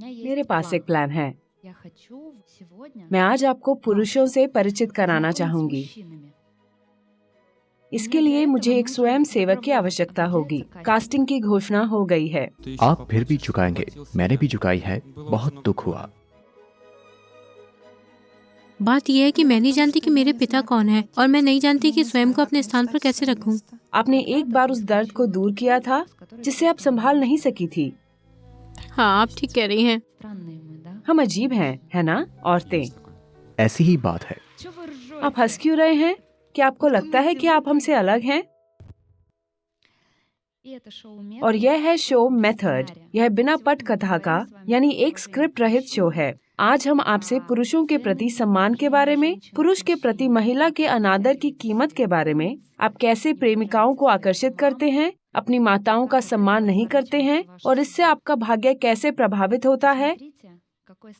मेरे पास एक प्लान है। मैं आज आपको पुरुषों से परिचित कराना चाहूंगी। इसके लिए मुझे एक स्वयं सेवक की आवश्यकता होगी। कास्टिंग की घोषणा हो गई है। आप फिर भी झुकाएंगे? मैंने भी झुकाई है, बहुत दुख हुआ। बात यह है कि मैं नहीं जानती कि मेरे पिता कौन है और मैं नहीं जानती कि स्वयं को अपने स्थान पर कैसे रखूं। आपने एक बार उस दर्द को दूर किया था जिसे आप संभाल नहीं सकी थी। हाँ, आप ठीक कह रही हैं। हम अजीब हैं, है ना औरतें? ऐसी ही बात है। आप हंस क्यों रहे हैं? क्या आपको लगता है कि आप हमसे अलग हैं? और यह है शो मेथड। यह बिना पटकथा का यानी एक स्क्रिप्ट रहित शो है। आज हम आपसे पुरुषों के प्रति सम्मान के बारे में, पुरुष के प्रति महिला के अनादर की कीमत के बारे में, आप कैसे प्रेमिकाओं को आकर्षित करते हैं, अपनी माताओं का सम्मान नहीं करते हैं और इससे आपका भाग्य कैसे प्रभावित होता है,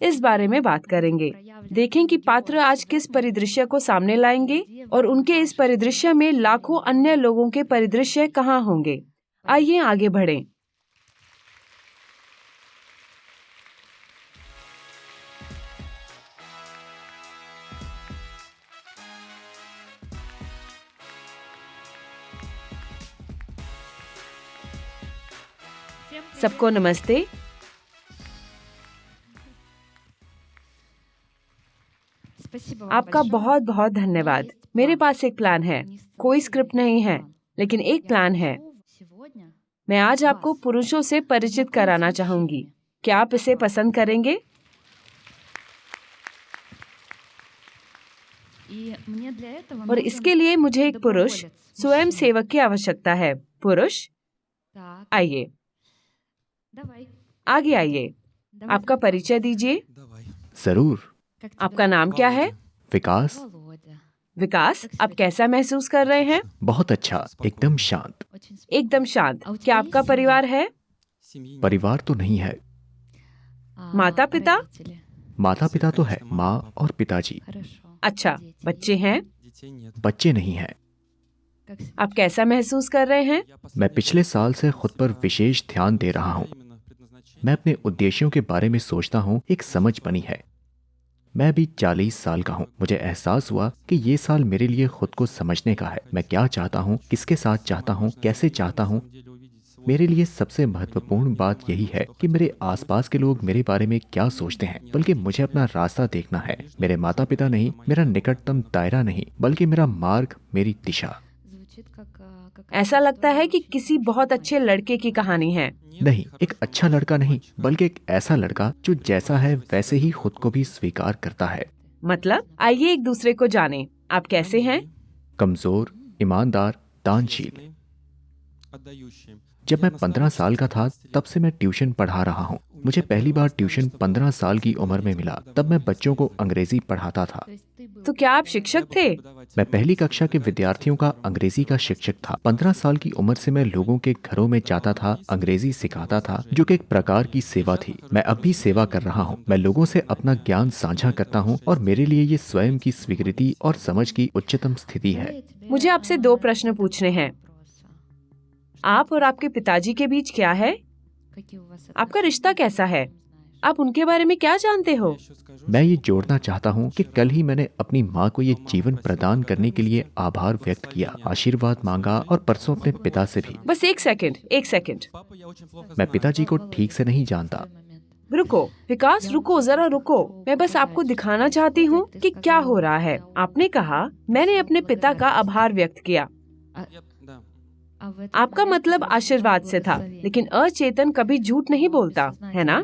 इस बारे में बात करेंगे। देखें कि पात्र आज किस परिदृश्य को सामने लाएंगे और उनके इस परिदृश्य में लाखों अन्य लोगों के परिदृश्य कहाँ होंगे। आइए आगे बढ़ें। सबको नमस्ते। आपका बहुत बहुत धन्यवाद। मेरे पास एक प्लान है। कोई स्क्रिप्ट नहीं है, लेकिन एक प्लान है। मैं आज आपको पुरुषों से परिचित कराना चाहूंगी। क्या आप इसे पसंद करेंगे? और इसके लिए मुझे एक पुरुष स्वयं सेवक की आवश्यकता है। पुरुष, आइए, आगे आइए। आपका परिचय दीजिए। जरूर। आपका नाम क्या है? विकास। विकास, आप कैसा महसूस कर रहे हैं? बहुत अच्छा, एकदम शांत। एकदम शांत। क्या आपका परिवार है? परिवार तो नहीं है। माता पिता? माता पिता तो है, माँ और पिताजी। अच्छा, बच्चे हैं? बच्चे नहीं हैं। आप कैसा महसूस कर रहे हैं? मैं पिछले साल से खुद पर विशेष ध्यान दे रहा हूँ। मैं अपने उद्देश्यों के बारे में सोचता हूँ, एक समझ बनी है। मैं अभी 40 साल का हूँ। मुझे एहसास हुआ कि ये साल मेरे लिए खुद को समझने का है। मैं क्या चाहता हूँ, किसके साथ चाहता हूँ, कैसे चाहता हूँ। मेरे लिए सबसे महत्वपूर्ण बात यही है कि मेरे आसपास के लोग मेरे बारे में क्या सोचते हैं, बल्कि मुझे अपना रास्ता देखना है। मेरे माता पिता नहीं, मेरा निकटतम दायरा नहीं, बल्कि मेरा मार्ग, मेरी दिशा। ऐसा लगता है कि किसी बहुत अच्छे लड़के की कहानी है। नहीं, एक अच्छा लड़का नहीं, बल्कि एक ऐसा लड़का जो जैसा है वैसे ही खुद को भी स्वीकार करता है। मतलब, आइए एक दूसरे को जानें। आप कैसे हैं? कमजोर, ईमानदार, दानशील। जब मैं 15 साल का था तब से मैं ट्यूशन पढ़ा रहा हूँ। मुझे पहली बार ट्यूशन 15 साल की उम्र में मिला। तब मैं बच्चों को अंग्रेजी पढ़ाता था। तो क्या आप शिक्षक थे? मैं पहली कक्षा के विद्यार्थियों का अंग्रेजी का शिक्षक था। 15 साल की उम्र से मैं लोगों के घरों में जाता था, अंग्रेजी सिखाता था, जो कि एक प्रकार की सेवा थी। मैं अब भी सेवा कर रहा हूँ। मैं लोगों से अपना ज्ञान साझा करता हूँ और मेरे लिए ये स्वयं की स्वीकृति और समझ की उच्चतम स्थिति है। मुझे आपसे 2 प्रश्न पूछने हैं। आप और आपके पिताजी के बीच क्या है? आपका रिश्ता कैसा है? आप उनके बारे में क्या जानते हो? मैं ये जोड़ना चाहता हूँ कि कल ही मैंने अपनी माँ को ये जीवन प्रदान करने के लिए आभार व्यक्त किया, आशीर्वाद मांगा और परसों अपने पिता से भी। बस एक सेकंड। मैं पिताजी को ठीक से नहीं जानता। रुको विकास, रुको, जरा रुको। मैं बस आपको दिखाना चाहती हूँ कि क्या हो रहा है। आपने कहा मैंने अपने पिता का आभार व्यक्त किया। आपका मतलब आशीर्वाद से था, लेकिन अचेतन कभी झूठ नहीं बोलता, है ना?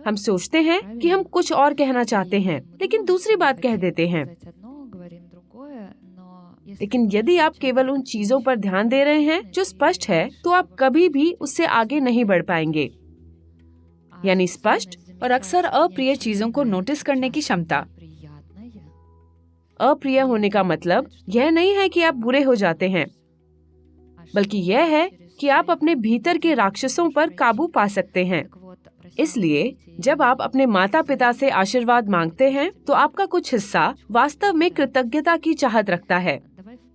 हम सोचते हैं कि हम कुछ और कहना चाहते हैं, लेकिन दूसरी बात कह देते हैं। लेकिन यदि आप केवल उन चीजों पर ध्यान दे रहे हैं जो स्पष्ट है, तो आप कभी भी उससे आगे नहीं बढ़ पाएंगे। यानी स्पष्ट और अक्सर अप्रिय चीजों को नोटिस करने की क्षमता। अप्रिय होने का मतलब यह नहीं है कि आप बुरे हो जाते हैं, बल्कि यह है कि आप अपने भीतर के राक्षसों पर काबू पा सकते हैं। इसलिए जब आप अपने माता पिता से आशीर्वाद मांगते हैं, तो आपका कुछ हिस्सा वास्तव में कृतज्ञता की चाहत रखता है।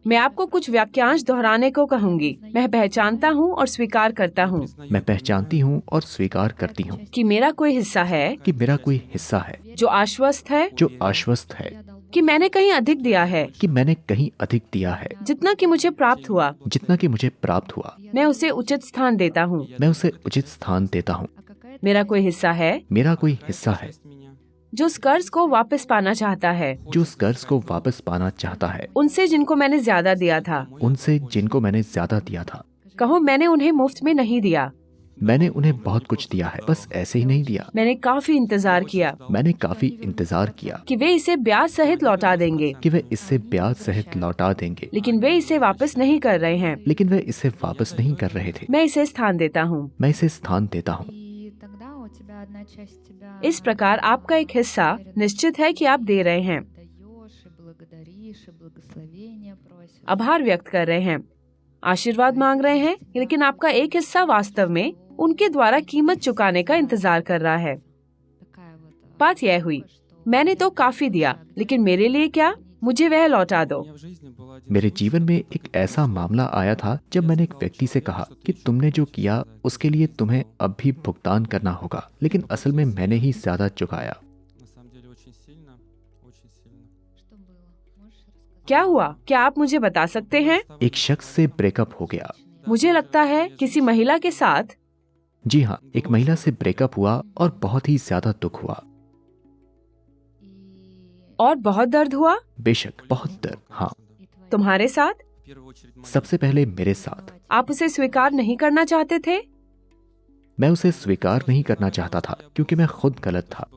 मैं आपको कुछ वाक्यांश दोहराने को कहूँगी। मैं पहचानता हूँ और स्वीकार करता हूँ मैं पहचानती हूँ और स्वीकार करती हूँ कि मेरा कोई हिस्सा है कि मेरा कोई हिस्सा है जो आश्वस्त है, जो आश्वस्त है, कि मैंने कहीं अधिक दिया है कि मैंने कहीं अधिक दिया है, जितना कि मुझे प्राप्त हुआ। जितना कि मुझे प्राप्त हुआ। मैं उसे उचित स्थान देता हूँ। मैं उसे उचित स्थान देता हूँ। मेरा कोई हिस्सा है मेरा कोई हिस्सा है जो उस कर्ज को वापस पाना चाहता है, जो उस कर्ज को वापस पाना चाहता है, उनसे जिनको मैंने ज्यादा दिया था। उनसे जिनको मैंने ज्यादा दिया था। कहो मैंने उन्हें मुफ्त में नहीं दिया, मैंने उन्हें बहुत कुछ दिया है, बस ऐसे ही नहीं दिया। मैंने काफी इंतजार किया मैंने काफी इंतजार किया कि वे इसे ब्याज सहित लौटा देंगे, कि वे इससे ब्याज सहित लौटा देंगे, लेकिन वे इसे वापस नहीं कर रहे हैं। लेकिन वे इसे वापस नहीं कर रहे थे। मैं इसे स्थान देता हूँ। मैं इसे स्थान देता हूँ। इस प्रकार आपका एक हिस्सा निश्चित है कि आप दे रहे हैं, आभार व्यक्त कर रहे हैं, आशीर्वाद मांग रहे हैं, लेकिन आपका एक हिस्सा वास्तव में उनके द्वारा कीमत चुकाने का इंतजार कर रहा है। बात यह हुई, मैंने तो काफी दिया, लेकिन मेरे लिए क्या? मुझे वह लौटा दो। मेरे जीवन में एक ऐसा मामला आया था जब मैंने एक व्यक्ति से कहा कि तुमने जो किया उसके लिए तुम्हें अब भी भुगतान करना होगा, लेकिन असल में मैंने ही ज्यादा चुकाया। क्या हुआ? क्या आप मुझे बता सकते हैं? एक शख्स से ब्रेकअप हो गया। मुझे लगता है किसी महिला के साथ। जी हाँ, एक महिला से ब्रेकअप हुआ और बहुत ही ज्यादा दुख हुआ। और बहुत दर्द हुआ। बेशक बहुत दर्द। हाँ, तुम्हारे साथ? सबसे पहले मेरे साथ। आप उसे स्वीकार नहीं करना चाहते थे? मैं उसे स्वीकार नहीं करना चाहता था क्योंकि मैं खुद गलत था,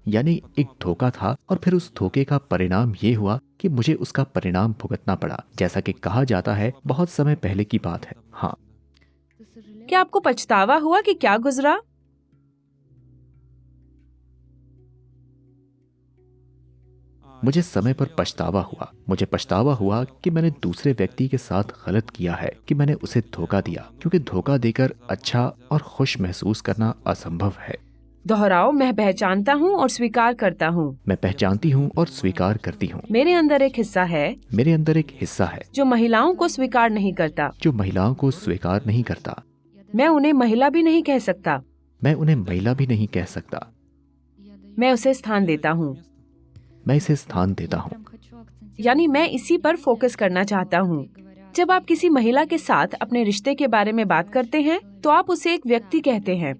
यानी एक धोखा था, और फिर उस धोखे का परिणाम ये हुआ कि मुझे उसका परिणाम भुगतना पड़ा। जैसा कि कहा जाता है, बहुत समय पहले की बात है। हाँ। क्या आपको पछतावा हुआ कि क्या गुजरा? मुझे समय पर पछतावा हुआ। मुझे पछतावा हुआ कि मैंने दूसरे व्यक्ति के साथ गलत किया है, कि मैंने उसे धोखा दिया, क्योंकि धोखा देकर अच्छा और खुश महसूस करना असंभव है। दोहराओ, मैं पहचानता हूँ और स्वीकार करता हूँ। मैं पहचानती हूँ और स्वीकार करती हूँ। मेरे अंदर एक हिस्सा है मेरे अंदर एक हिस्सा है जो महिलाओं को स्वीकार नहीं करता। जो महिलाओं को स्वीकार नहीं करता। मैं उन्हें महिला भी नहीं कह सकता। मैं उन्हें महिला भी नहीं कह सकता। मैं उसे स्थान देता हूँ, मैं इसे स्थान देता हूँ। यानी मैं इसी पर फोकस करना चाहता हूँ। जब आप किसी महिला के साथ अपने रिश्ते के बारे में बात करते हैं तो आप उसे एक व्यक्ति कहते हैं।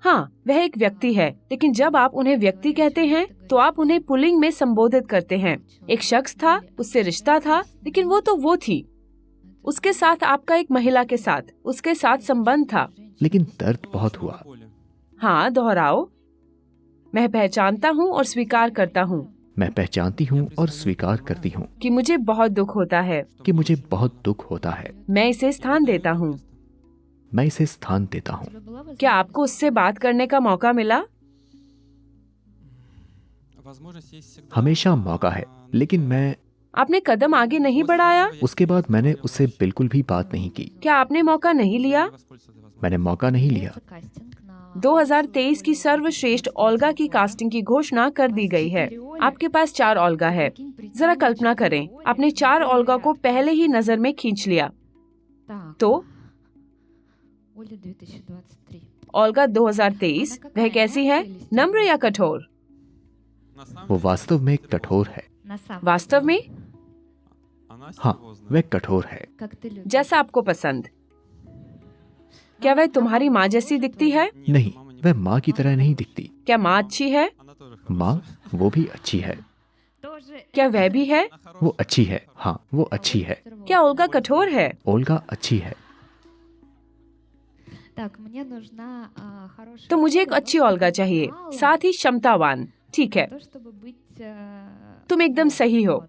हाँ, वह एक व्यक्ति है, लेकिन जब आप उन्हें व्यक्ति कहते हैं तो आप उन्हें पुल्लिंग में संबोधित करते हैं। एक शख्स था, उससे रिश्ता था, लेकिन वो थी। उसके साथ आपका एक महिला के साथ, उसके साथ संबंध था, लेकिन दर्द बहुत हुआ। हाँ, दोहराओ, मैं पहचानता हूँ और स्वीकार करता हूँ। मैं पहचानती हूँ और स्वीकार करती हूँ कि मुझे बहुत दुख होता है। कि मुझे बहुत दुख होता है। मैं इसे स्थान देता हूँ। मैं इसे स्थान देता हूँ। क्या आपको उससे बात करने का मौका मिला? हमेशा मौका है, लेकिन मैं आपने कदम आगे नहीं बढ़ाया? उसके बाद मैंने उससे बिल्कुल भी बात नहीं की। क्या आपने मौका नहीं लिया? मैंने मौका नहीं लिया। 2023 की सर्वश्रेष्ठ ओल्गा की कास्टिंग की घोषणा कर दी गई है। आपके पास 4 ओल्गा है। जरा कल्पना करें, आपने 4 ओल्गा को पहले ही नजर में खींच लिया। तो ओल्गा 2023 वह कैसी है? नम्र या कठोर? वो वास्तव में कठोर है। वास्तव में? हाँ, वह कठोर है। जैसा आपको पसंद। क्या वह तुम्हारी माँ जैसी दिखती है? नहीं, वह माँ की तरह नहीं दिखती। क्या माँ अच्छी है? माँ वो भी अच्छी है। क्या वह भी है? वो अच्छी है। हाँ, वो अच्छी है। क्या ओल्गा कठोर है? ओल्गा अच्छी है। तो मुझे एक अच्छी ओल्गा चाहिए, साथ ही क्षमतावान। ठीक है, तुम एकदम सही हो।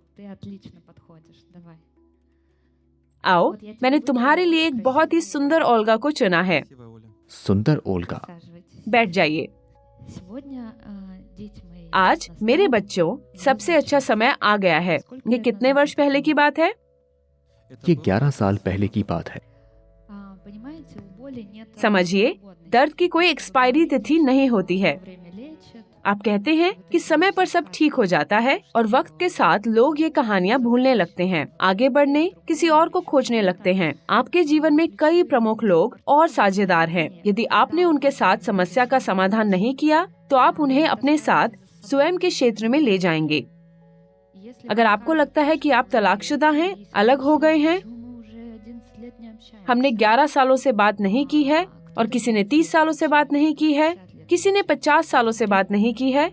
आओ, मैंने तुम्हारे लिए एक बहुत ही सुंदर ओल्गा को चुना है। सुंदर ओल्गा। बैठ जाइए। आज मेरे बच्चों, सबसे अच्छा समय आ गया है। ये कितने वर्ष पहले की बात है? ये 11 साल पहले की बात है। समझिए, दर्द की कोई एक्सपायरी तिथि नहीं होती है। आप कहते हैं कि समय पर सब ठीक हो जाता है और वक्त के साथ लोग ये कहानियाँ भूलने लगते हैं, आगे बढ़ने, किसी और को खोजने लगते हैं। आपके जीवन में कई प्रमुख लोग और साझेदार हैं। यदि आपने उनके साथ समस्या का समाधान नहीं किया तो आप उन्हें अपने साथ स्वयं के क्षेत्र में ले जाएंगे। अगर आपको लगता है कि आप तलाकशुदा हैं, अलग हो गए हैं, हमने 11 सालों से बात नहीं की है और किसी ने 30 सालों से बात नहीं की है, किसी ने 50 सालों से बात नहीं की है,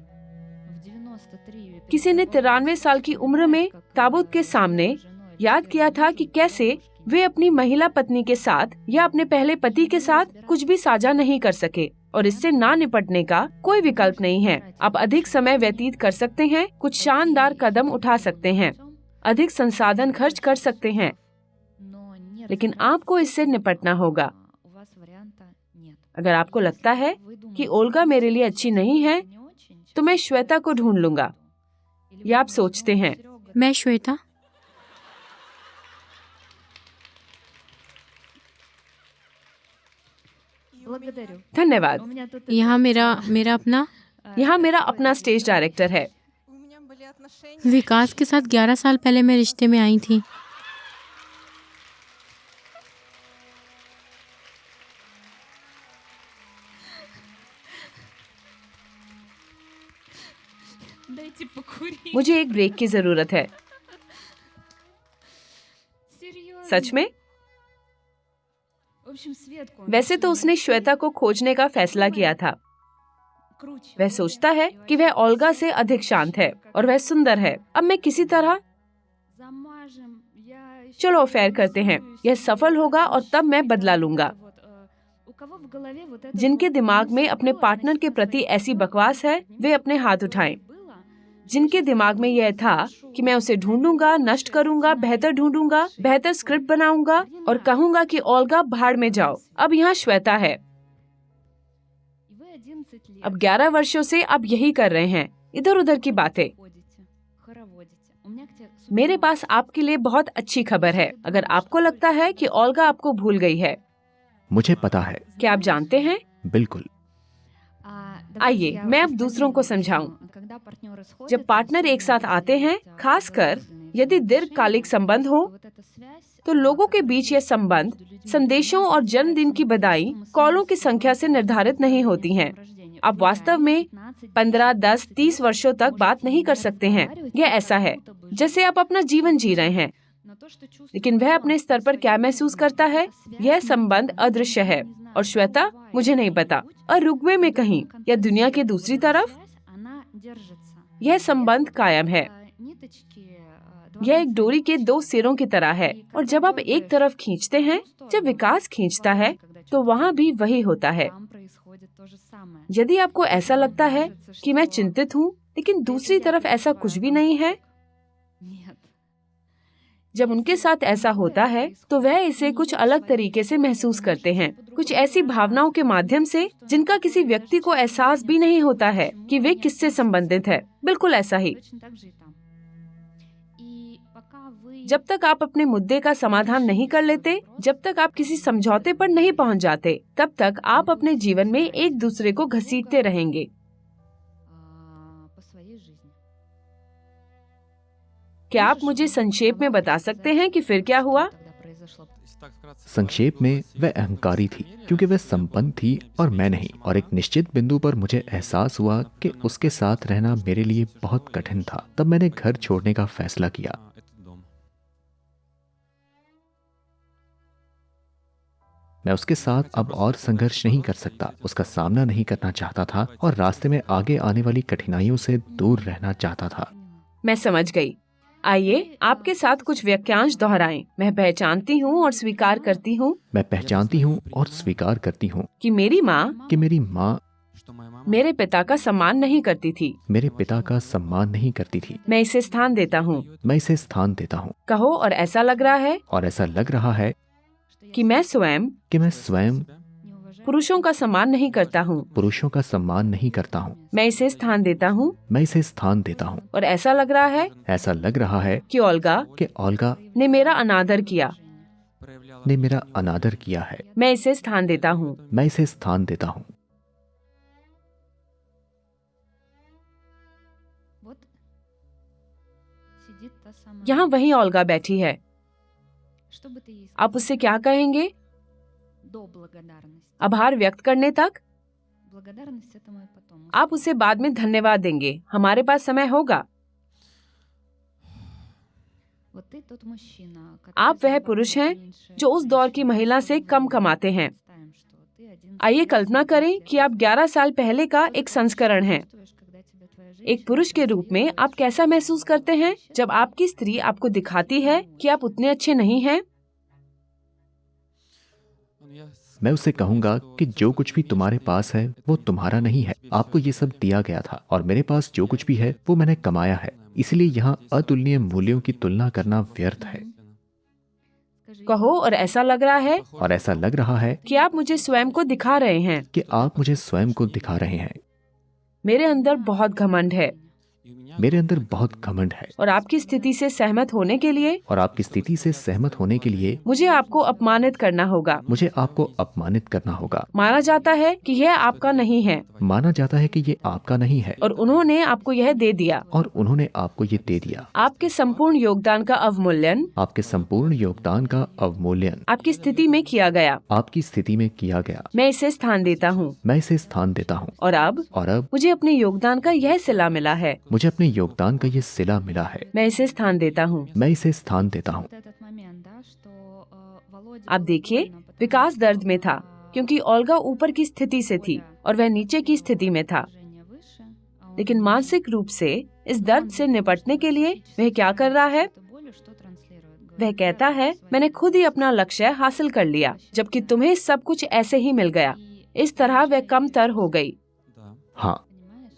किसी ने 93 साल की उम्र में ताबूत के सामने याद किया था कि कैसे वे अपनी महिला पत्नी के साथ या अपने पहले पति के साथ कुछ भी साझा नहीं कर सके और इससे ना निपटने का कोई विकल्प नहीं है। आप अधिक समय व्यतीत कर सकते हैं, कुछ शानदार कदम उठा सकते हैं, अधिक संसाधन खर्च कर सकते हैं, लेकिन आपको इससे निपटना होगा। अगर आपको लगता है कि ओल्गा मेरे लिए अच्छी नहीं है, तो मैं श्वेता को ढूंढ लूंगा। या आप सोचते हैं मैं श्वेता। धन्यवाद। यहाँ मेरा अपना स्टेज डायरेक्टर है। विकास के साथ 11 साल पहले मैं रिश्ते में आई थी। मुझे एक ब्रेक की जरूरत है। सच में? वैसे तो उसने श्वेता को खोजने का फैसला किया था। वह सोचता है कि वह ओल्गा से अधिक शांत है और वह सुंदर है। अब मैं किसी तरह चलो अफेयर करते हैं, यह सफल होगा और तब मैं बदला लूंगा। जिनके दिमाग में अपने पार्टनर के प्रति ऐसी बकवास है, वे अपने हाथ उठाएं। जिनके दिमाग में यह था कि मैं उसे ढूंढूंगा, नष्ट करूंगा, बेहतर ढूंढूंगा, बेहतर स्क्रिप्ट बनाऊंगा और कहूंगा कि ओल्गा भाड़ में जाओ। अब यहाँ श्वेता है। अब 11 वर्षों से आप यही कर रहे हैं, इधर उधर की बातें। मेरे पास आपके लिए बहुत अच्छी खबर है। अगर आपको लगता है कि ओल्गा आपको भूल गई है। मुझे पता है। क्या आप जानते हैं? बिल्कुल। आइए मैं अब दूसरों को समझाऊं। जब पार्टनर एक साथ आते हैं, खासकर यदि दीर्घकालिक संबंध हो, तो लोगों के बीच यह संबंध संदेशों और जन्मदिन की बधाई कॉलों की संख्या से निर्धारित नहीं होती हैं। आप वास्तव में 15, 10, 30 वर्षों तक बात नहीं कर सकते हैं। यह ऐसा है जैसे आप अपना जीवन जी रहे हैं, लेकिन वह अपने स्तर पर क्या महसूस करता है, यह संबंध अदृश्य है। और श्वेता, मुझे नहीं पता, और रुग्वे में कहीं या दुनिया के दूसरी तरफ यह संबंध कायम है। यह एक डोरी के 2 सिरों की तरह है, और जब आप एक तरफ खींचते हैं, जब विकास खींचता है, तो वहाँ भी वही होता है। यदि आपको ऐसा लगता है कि मैं चिंतित हूँ, लेकिन दूसरी तरफ ऐसा कुछ भी नहीं है, जब उनके साथ ऐसा होता है तो वह इसे कुछ अलग तरीके से महसूस करते हैं, कुछ ऐसी भावनाओं के माध्यम से जिनका किसी व्यक्ति को एहसास भी नहीं होता है कि वे किससे संबंधित है। बिल्कुल ऐसा ही। जब तक आप अपने मुद्दे का समाधान नहीं कर लेते, जब तक आप किसी समझौते पर नहीं पहुंच जाते, तब तक आप अपने जीवन में एक दूसरे को घसीटते रहेंगे। क्या आप मुझे संक्षेप में बता सकते हैं कि फिर क्या हुआ? संक्षेप में, वह अहंकारी थी क्योंकि वह संपन्न थी और मैं नहीं, और एक निश्चित बिंदु पर मुझे एहसास हुआ कि उसके साथ रहना मेरे लिए बहुत कठिन था। तब मैंने घर छोड़ने का फैसला किया। मैं उसके साथ अब और संघर्ष नहीं कर सकता, उसका सामना नहीं करना चाहता था और रास्ते में आगे आने वाली कठिनाइयों से दूर रहना चाहता था। मैं समझ गई। आइए आपके साथ कुछ वाक्यांश दोहराएं। मैं पहचानती हूँ और स्वीकार करती हूँ। मैं पहचानती हूँ और स्वीकार करती हूँ कि मेरी माँ मेरे पिता का सम्मान नहीं करती थी। मेरे पिता का सम्मान नहीं करती थी। मैं इसे स्थान देता हूँ। मैं इसे स्थान देता हूँ। कहो, और ऐसा लग रहा है और ऐसा लग रहा है कि मैं स्वयं पुरुषों का सम्मान नहीं करता हूँ। पुरुषों का सम्मान नहीं करता हूँ। मैं इसे स्थान देता हूँ। मैं इसे स्थान देता हूँ। और ऐसा लग रहा है कि ओल्गा ने मेरा अनादर किया। है। मैं इसे स्थान देता हूँ। मैं इसे स्थान देता हूँ। यहाँ वही ओल्गा बैठी है। आप उससे क्या कहेंगे? आभार व्यक्त करने तक? आप उसे बाद में धन्यवाद देंगे। हमारे पास समय होगा। आप वह पुरुष हैं जो उस दौर की महिला से कम कमाते हैं। आइए कल्पना करें कि आप 11 साल पहले का एक संस्करण हैं। एक पुरुष के रूप में आप कैसा महसूस करते हैं जब आपकी स्त्री आपको दिखाती है कि आप उतने अच्छे नहीं हैं? मैं उसे कहूंगा कि जो कुछ भी तुम्हारे पास है वो तुम्हारा नहीं है। आपको ये सब दिया गया था और मेरे पास जो कुछ भी है वो मैंने कमाया है। इसलिए यहाँ अतुलनीय मूल्यों की तुलना करना व्यर्थ है। कहो, और ऐसा लग रहा है और ऐसा लग रहा है कि आप मुझे स्वयं को दिखा रहे हैं। कि आप मुझे स्वयं को दिखा रहे हैं। मेरे अंदर बहुत घमंड है मेरे अंदर बहुत घमंड है और आपकी स्थिति से सहमत होने के लिए और आपकी स्थिति से सहमत होने के लिए मुझे आपको अपमानित करना होगा। मुझे आपको अपमानित करना होगा। माना जाता है कि यह आपका नहीं है माना जाता है कि ये आपका नहीं है और उन्होंने आपको यह दे दिया। और उन्होंने आपको ये दे दिया। आपके संपूर्ण योगदान का अवमूल्यन आपके संपूर्ण योगदान का अवमूल्यन आपकी स्थिति में किया गया। आपकी स्थिति में किया गया। मैं इसे स्थान देता हूँ मैं इसे स्थान देता हूँ। और अब मुझे अपने योगदान का यह सिला मिला है। मुझे अपने योगदान का ये सिला मिला है। मैं इसे स्थान देता हूँ। मैं इसे स्थान देता हूँ। आप देखिए, विकास दर्द में था क्योंकि ओल्गा ऊपर की स्थिति से थी और वह नीचे की स्थिति में था। लेकिन मानसिक रूप से इस दर्द से निपटने के लिए वह क्या कर रहा है? वह कहता है, मैंने खुद ही अपना लक्ष्य हासिल कर लिया, जबकि तुम्हें सब कुछ ऐसे ही मिल गया। इस तरह वह कमतर हो गई। हाँ,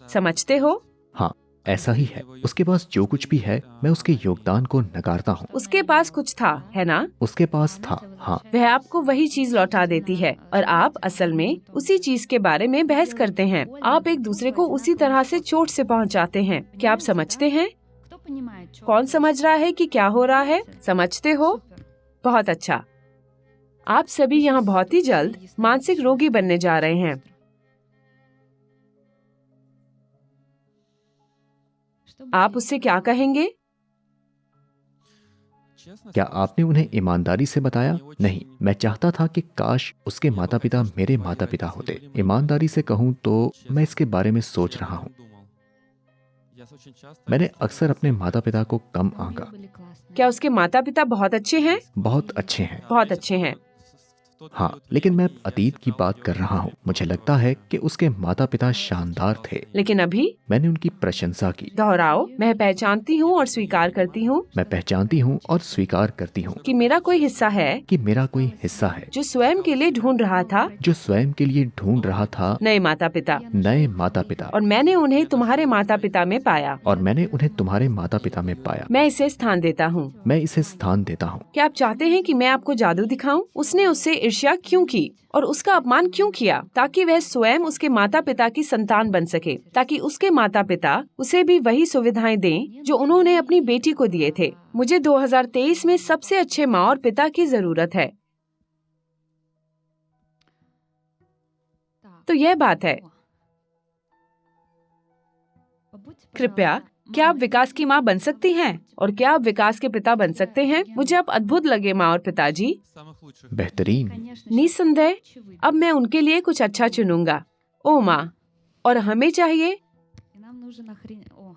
समझते हो? हाँ, ऐसा ही है। उसके पास जो कुछ भी है मैं उसके योगदान को नकारता हूँ। उसके पास कुछ था, है ना? उसके पास था। हाँ, वह आपको वही चीज लौटा देती है और आप असल में उसी चीज के बारे में बहस करते हैं। आप एक दूसरे को उसी तरह से चोट से पहुंचाते हैं। क्या आप समझते हैं? कौन समझ रहा है कि क्या हो रहा है? समझते हो? बहुत अच्छा। आप सभी यहाँ बहुत ही जल्द मानसिक रोगी बनने जा रहे हैं। आप उससे क्या कहेंगे? क्या आपने उन्हें ईमानदारी से बताया? नहीं, मैं चाहता था कि काश उसके माता पिता मेरे माता पिता होते। ईमानदारी से कहूँ तो मैं इसके बारे में सोच रहा हूँ। मैंने अक्सर अपने माता पिता को कम आंका। क्या उसके माता पिता बहुत अच्छे हैं? बहुत अच्छे हैं। बहुत अच्छे हैं। हाँ, लेकिन मैं अतीत की बात कर रहा हूँ। मुझे लगता है कि उसके माता पिता शानदार थे। लेकिन अभी मैंने उनकी प्रशंसा की। दोहराओ, मैं पहचानती हूँ और स्वीकार करती हूँ। मैं पहचानती हूँ और स्वीकार करती हूँ कि मेरा कोई हिस्सा है कि मेरा कोई हिस्सा है जो स्वयं के लिए ढूंढ रहा था। जो स्वयं के लिए ढूंढ रहा था नए माता पिता। नए माता पिता। और मैंने उन्हें तुम्हारे माता पिता में पाया। और मैंने उन्हें तुम्हारे माता पिता में पाया। मैं इसे स्थान देता हूँ। मैं इसे स्थान देता हूँ। क्या आप चाहते हैं कि मैं आपको जादू दिखाऊं? उसने उससे ईर्ष्या क्यों की और उसका अपमान क्यों किया? ताकि वह स्वयं उसके माता पिता की संतान बन सके, ताकि उसके माता पिता उसे भी वही सुविधाएं दें जो उन्होंने अपनी बेटी को दिए थे। मुझे 2023 में सबसे अच्छे माँ और पिता की जरूरत है। तो यह बात है। कृपया, क्या आप विकास की माँ बन सकती हैं? और क्या आप विकास के पिता बन सकते हैं? मुझे आप अद्भुत लगे माँ और पिताजी। बेहतरीन। निस्संदेह, अब मैं उनके लिए कुछ अच्छा चुनूंगा। ओह माँ, और हमें चाहिए।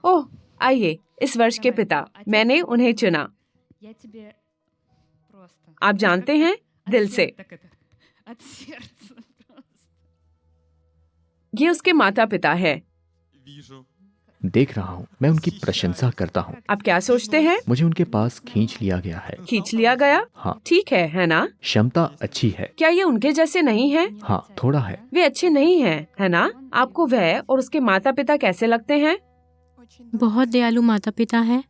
ओह, आइए, इस वर्ष के पिता, मैंने उन्हें चुना। आप जानते हैं, दिल से। ये उसके माता पिता है। देख रहा हूँ, मैं उनकी प्रशंसा करता हूँ। आप क्या सोचते हैं? मुझे उनके पास खींच लिया गया है। खींच लिया गया? हाँ। ठीक है ना? क्षमता अच्छी है। क्या ये उनके जैसे नहीं है? हाँ, थोड़ा है। वे अच्छे नहीं हैं, है ना? आपको वह और उसके माता पिता कैसे लगते हैं? बहुत दयालु माता पिता हैं।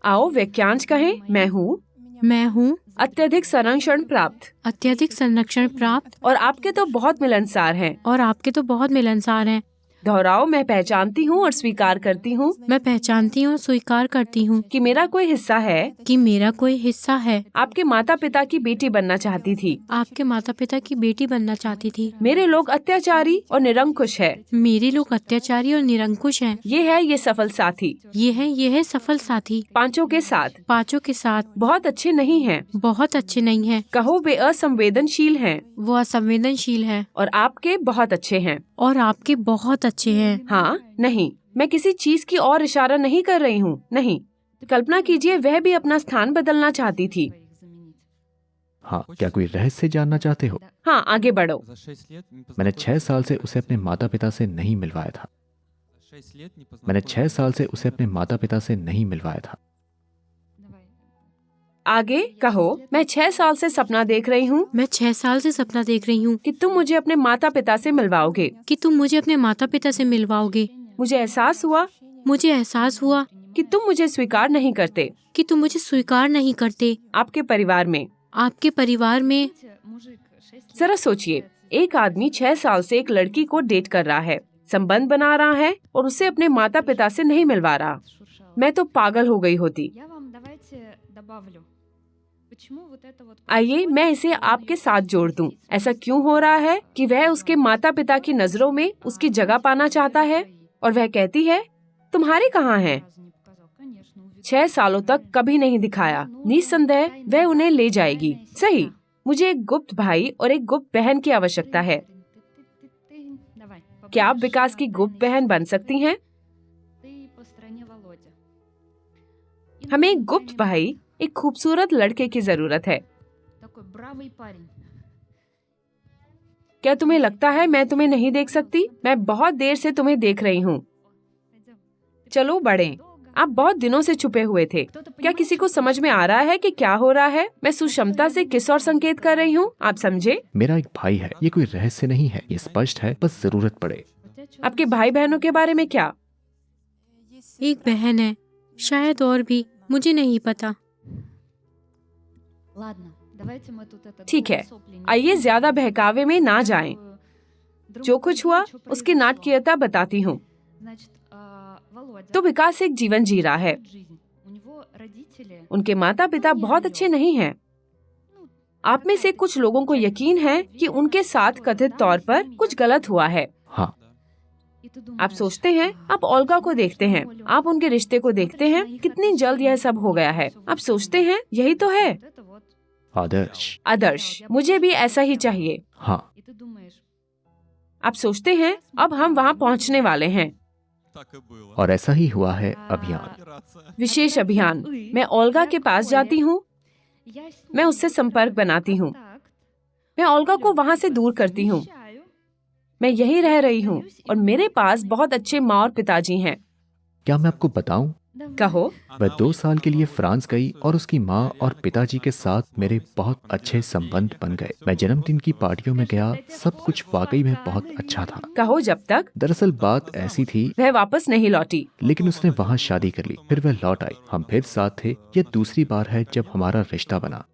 आओ वाक्यांश कहें। मैं हूँ अत्यधिक संरक्षण प्राप्त। अत्यधिक संरक्षण प्राप्त। और आपके तो बहुत मिलनसार हैं। और आपके तो बहुत मिलनसार हैं। दोहराओ, मैं पहचानती हूँ और स्वीकार करती हूँ मैं पहचानती हूँ और स्वीकार करती हूँ कि मेरा कोई हिस्सा है। कि मेरा कोई हिस्सा है। आपके माता पिता की बेटी बनना चाहती थी। आपके माता पिता की बेटी बनना चाहती थी। मेरे लोग अत्याचारी और निरंकुश है। मेरे लोग अत्याचारी और निरंकुश हैं। ये सफल साथी ये है सफल साथी। पांचों के साथ पांचों के साथ बहुत अच्छे नहीं हैं। बहुत अच्छे नहीं हैं। कहो वे असंवेदनशील हैं वो असंवेदनशील है और आपके बहुत अच्छे हैं। और आपके बहुत अच्छे हैं। हाँ, नहीं, मैं किसी चीज की और इशारा नहीं कर रही हूँ। नहीं, कल्पना कीजिए वह भी अपना स्थान बदलना चाहती थी। हाँ, क्या कोई रहस्य जानना चाहते हो? हाँ, आगे बढ़ो। मैंने 6 साल से उसे अपने माता पिता से नहीं मिलवाया था। मैंने 6 साल से उसे अपने माता पिता से नहीं मिलवाया था। आगे कहो, मैं 6 साल से सपना देख रही हूँ मैं 6 साल से सपना देख रही हूँ कि तुम मुझे अपने माता पिता से मिलवाओगे। कि तुम मुझे अपने माता पिता से मिलवाओगे। मुझे एहसास हुआ कि तुम मुझे स्वीकार नहीं करते। कि तुम मुझे स्वीकार नहीं करते। आपके परिवार में जरा सोचिए, एक आदमी 6 साल से एक लड़की को डेट कर रहा है, संबंध बना रहा है और उसे अपने माता पिता से नहीं मिलवा रहा। मैं तो पागल हो गई होती। आइए मैं इसे आपके साथ जोड़ दूं। ऐसा क्यों हो रहा है कि वह उसके माता पिता की नजरों में उसकी जगह पाना चाहता है और वह कहती है, तुम्हारे कहाँ हैं? 6 सालों तक कभी नहीं दिखाया। निस्संदेह वह उन्हें ले जाएगी। सही, मुझे एक गुप्त भाई और एक गुप्त बहन की आवश्यकता है। क्या आप विकास की गुप्त बहन बन सकती हैं? हमें एक गुप्त भाई, एक खूबसूरत लड़के की जरूरत है। क्या तुम्हें लगता है मैं तुम्हें नहीं देख सकती? मैं बहुत देर से तुम्हें देख रही हूँ। चलो बढ़ें। आप बहुत दिनों से छुपे हुए थे। क्या किसी को समझ में आ रहा है कि क्या हो रहा है? मैं सुषमता से किस और संकेत कर रही हूँ, आप समझे? मेरा एक भाई है, ये कोई रहस्य नहीं है, ये स्पष्ट है, बस जरूरत पड़े। आपके भाई बहनों के बारे में क्या? एक बहन है, शायद और भी, मुझे नहीं पता। ठीक है, आइए ज्यादा बहकावे में ना जाएं। जो कुछ हुआ उसकी नाटकीयता बताती हूँ। तो विकास एक जीवन जी रहा है। उनके माता पिता बहुत अच्छे नहीं हैं। आप में से कुछ लोगों को यकीन है कि उनके साथ कथित तौर पर कुछ गलत हुआ है। हाँ, आप सोचते हैं, आप ओल्गा को देखते हैं, आप उनके रिश्ते को देखते हैं, कितनी जल्द यह सब हो गया है। आप सोचते हैं यही तो है आदर्श, मुझे भी ऐसा ही चाहिए। हाँ, आप सोचते हैं अब हम वहाँ पहुँचने वाले हैं। और ऐसा ही हुआ है। अभियान, विशेष अभियान। मैं ओल्गा के पास जाती हूँ, मैं उससे संपर्क बनाती हूँ, मैं ओल्गा को वहाँ से दूर करती हूँ। मैं यहीं रह रही हूँ और मेरे पास बहुत अच्छे माँ और पिताजी हैं। क्या मैं आपको बताऊं? कहो। वह 2 साल के लिए फ्रांस गई और उसकी माँ और पिताजी के साथ मेरे बहुत अच्छे संबंध बन गए। मैं जन्मदिन की पार्टियों में गया, सब कुछ वाकई में बहुत अच्छा था। कहो जब तक। दरअसल बात ऐसी थी, वह वापस नहीं लौटी, लेकिन उसने वहाँ शादी कर ली, फिर वह लौट आई, हम फिर साथ थे। यह दूसरी बार है जब हमारा रिश्ता बना।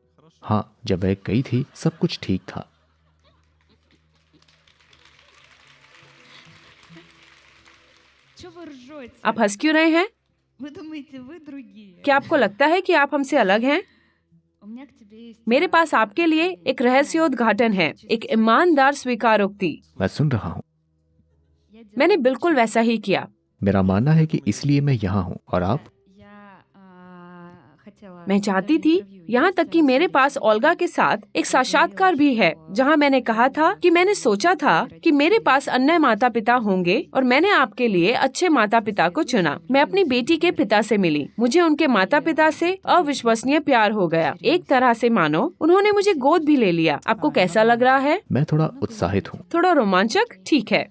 हाँ, जब वह गई थी सब कुछ ठीक था। आप हंस क्यों रहे हैं? क्या आपको लगता है कि आप हमसे अलग हैं? मेरे पास आपके लिए एक रहस्योद्घाटन है, एक ईमानदार स्वीकारोक्ति। मैं सुन रहा हूँ। मैंने बिल्कुल वैसा ही किया। मेरा मानना है कि इसलिए मैं यहाँ हूँ। और आप? मैं चाहती थी, यहाँ तक कि मेरे पास ओल्गा के साथ एक साक्षात्कार भी है, जहाँ मैंने कहा था कि मैंने सोचा था कि मेरे पास अन्य माता पिता होंगे और मैंने आपके लिए अच्छे माता पिता को चुना। मैं अपनी बेटी के पिता से मिली, मुझे उनके माता पिता से अविश्वसनीय प्यार हो गया। एक तरह से मानो उन्होंने मुझे गोद भी ले लिया। आपको कैसा लग रहा है? मैं थोड़ा उत्साहित हूँ। थोड़ा रोमांचक? ठीक है,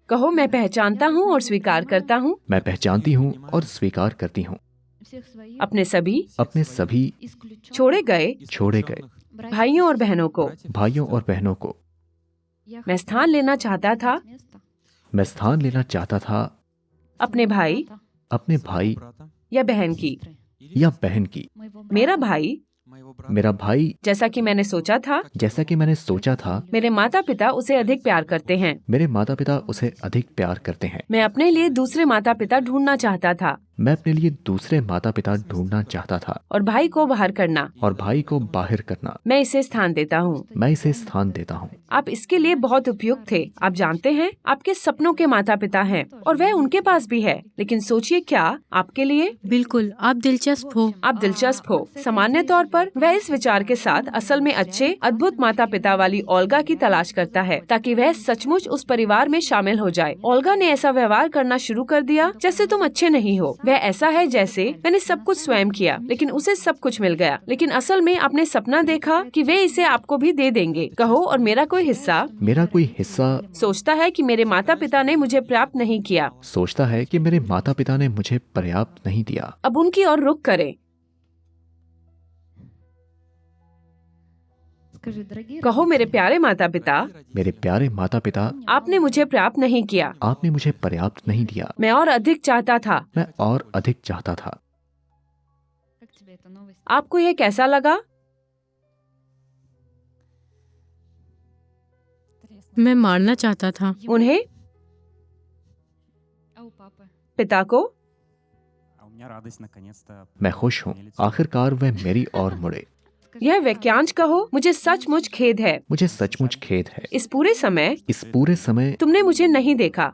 कहो मैं पहचानता हूँ और स्वीकार करता हूँ। मैं पहचानती हूँ और स्वीकार करती हूँ अपने सभी छोड़े गए भाइयों और बहनों को। मैं स्थान लेना चाहता था अपने भाई या बहन की। मेरा भाई मेरा भाई, जैसा कि मैंने सोचा था, जैसा कि मैंने सोचा था, मेरे माता पिता उसे अधिक प्यार करते हैं। मेरे माता पिता उसे अधिक प्यार करते हैं। मैं अपने लिए दूसरे माता पिता ढूंढना चाहता था मैं अपने लिए दूसरे माता पिता ढूंढना चाहता था और भाई को बाहर करना। और भाई को बाहर करना। मैं इसे स्थान देता हूँ। मैं इसे स्थान देता हूँ। आप इसके लिए बहुत उपयुक्त थे। आप जानते हैं, आपके सपनों के माता पिता हैं और वह उनके पास भी है। लेकिन सोचिए, क्या आपके लिए बिल्कुल, आप दिलचस्प हो। आप दिलचस्प हो। सामान्य तौर पर वह इस विचार के साथ असल में अच्छे, अद्भुत माता पिता वाली ओल्गा की तलाश करता है ताकि वह सचमुच उस परिवार में शामिल हो जाए। ओल्गा ने ऐसा व्यवहार करना शुरू कर दिया जैसे तुम अच्छे नहीं हो। वह ऐसा है जैसे मैंने सब कुछ स्वयं किया, लेकिन उसे सब कुछ मिल गया। लेकिन असल में आपने सपना देखा कि वे इसे आपको भी दे देंगे। कहो, और मेरा कोई हिस्सा सोचता है कि मेरे माता पिता ने मुझे प्राप्त नहीं किया। सोचता है कि मेरे माता पिता ने मुझे पर्याप्त नहीं दिया। अब उनकी ओर रुख करें। कहो, मेरे प्यारे माता पिता, आपने मुझे प्राप्त नहीं किया। आपने मुझे पर्याप्त नहीं दिया। मैं और अधिक चाहता था। मैं और अधिक चाहता था। आपको यह कैसा लगा? मैं मारना चाहता था उन्हें, पिता को। मैं खुश हूँ, आखिरकार वह मेरी ओर मुड़े। यह वाक्यांश कहो, मुझे सचमुच खेद है। मुझे सचमुच खेद है। इस पूरे समय तुमने मुझे नहीं देखा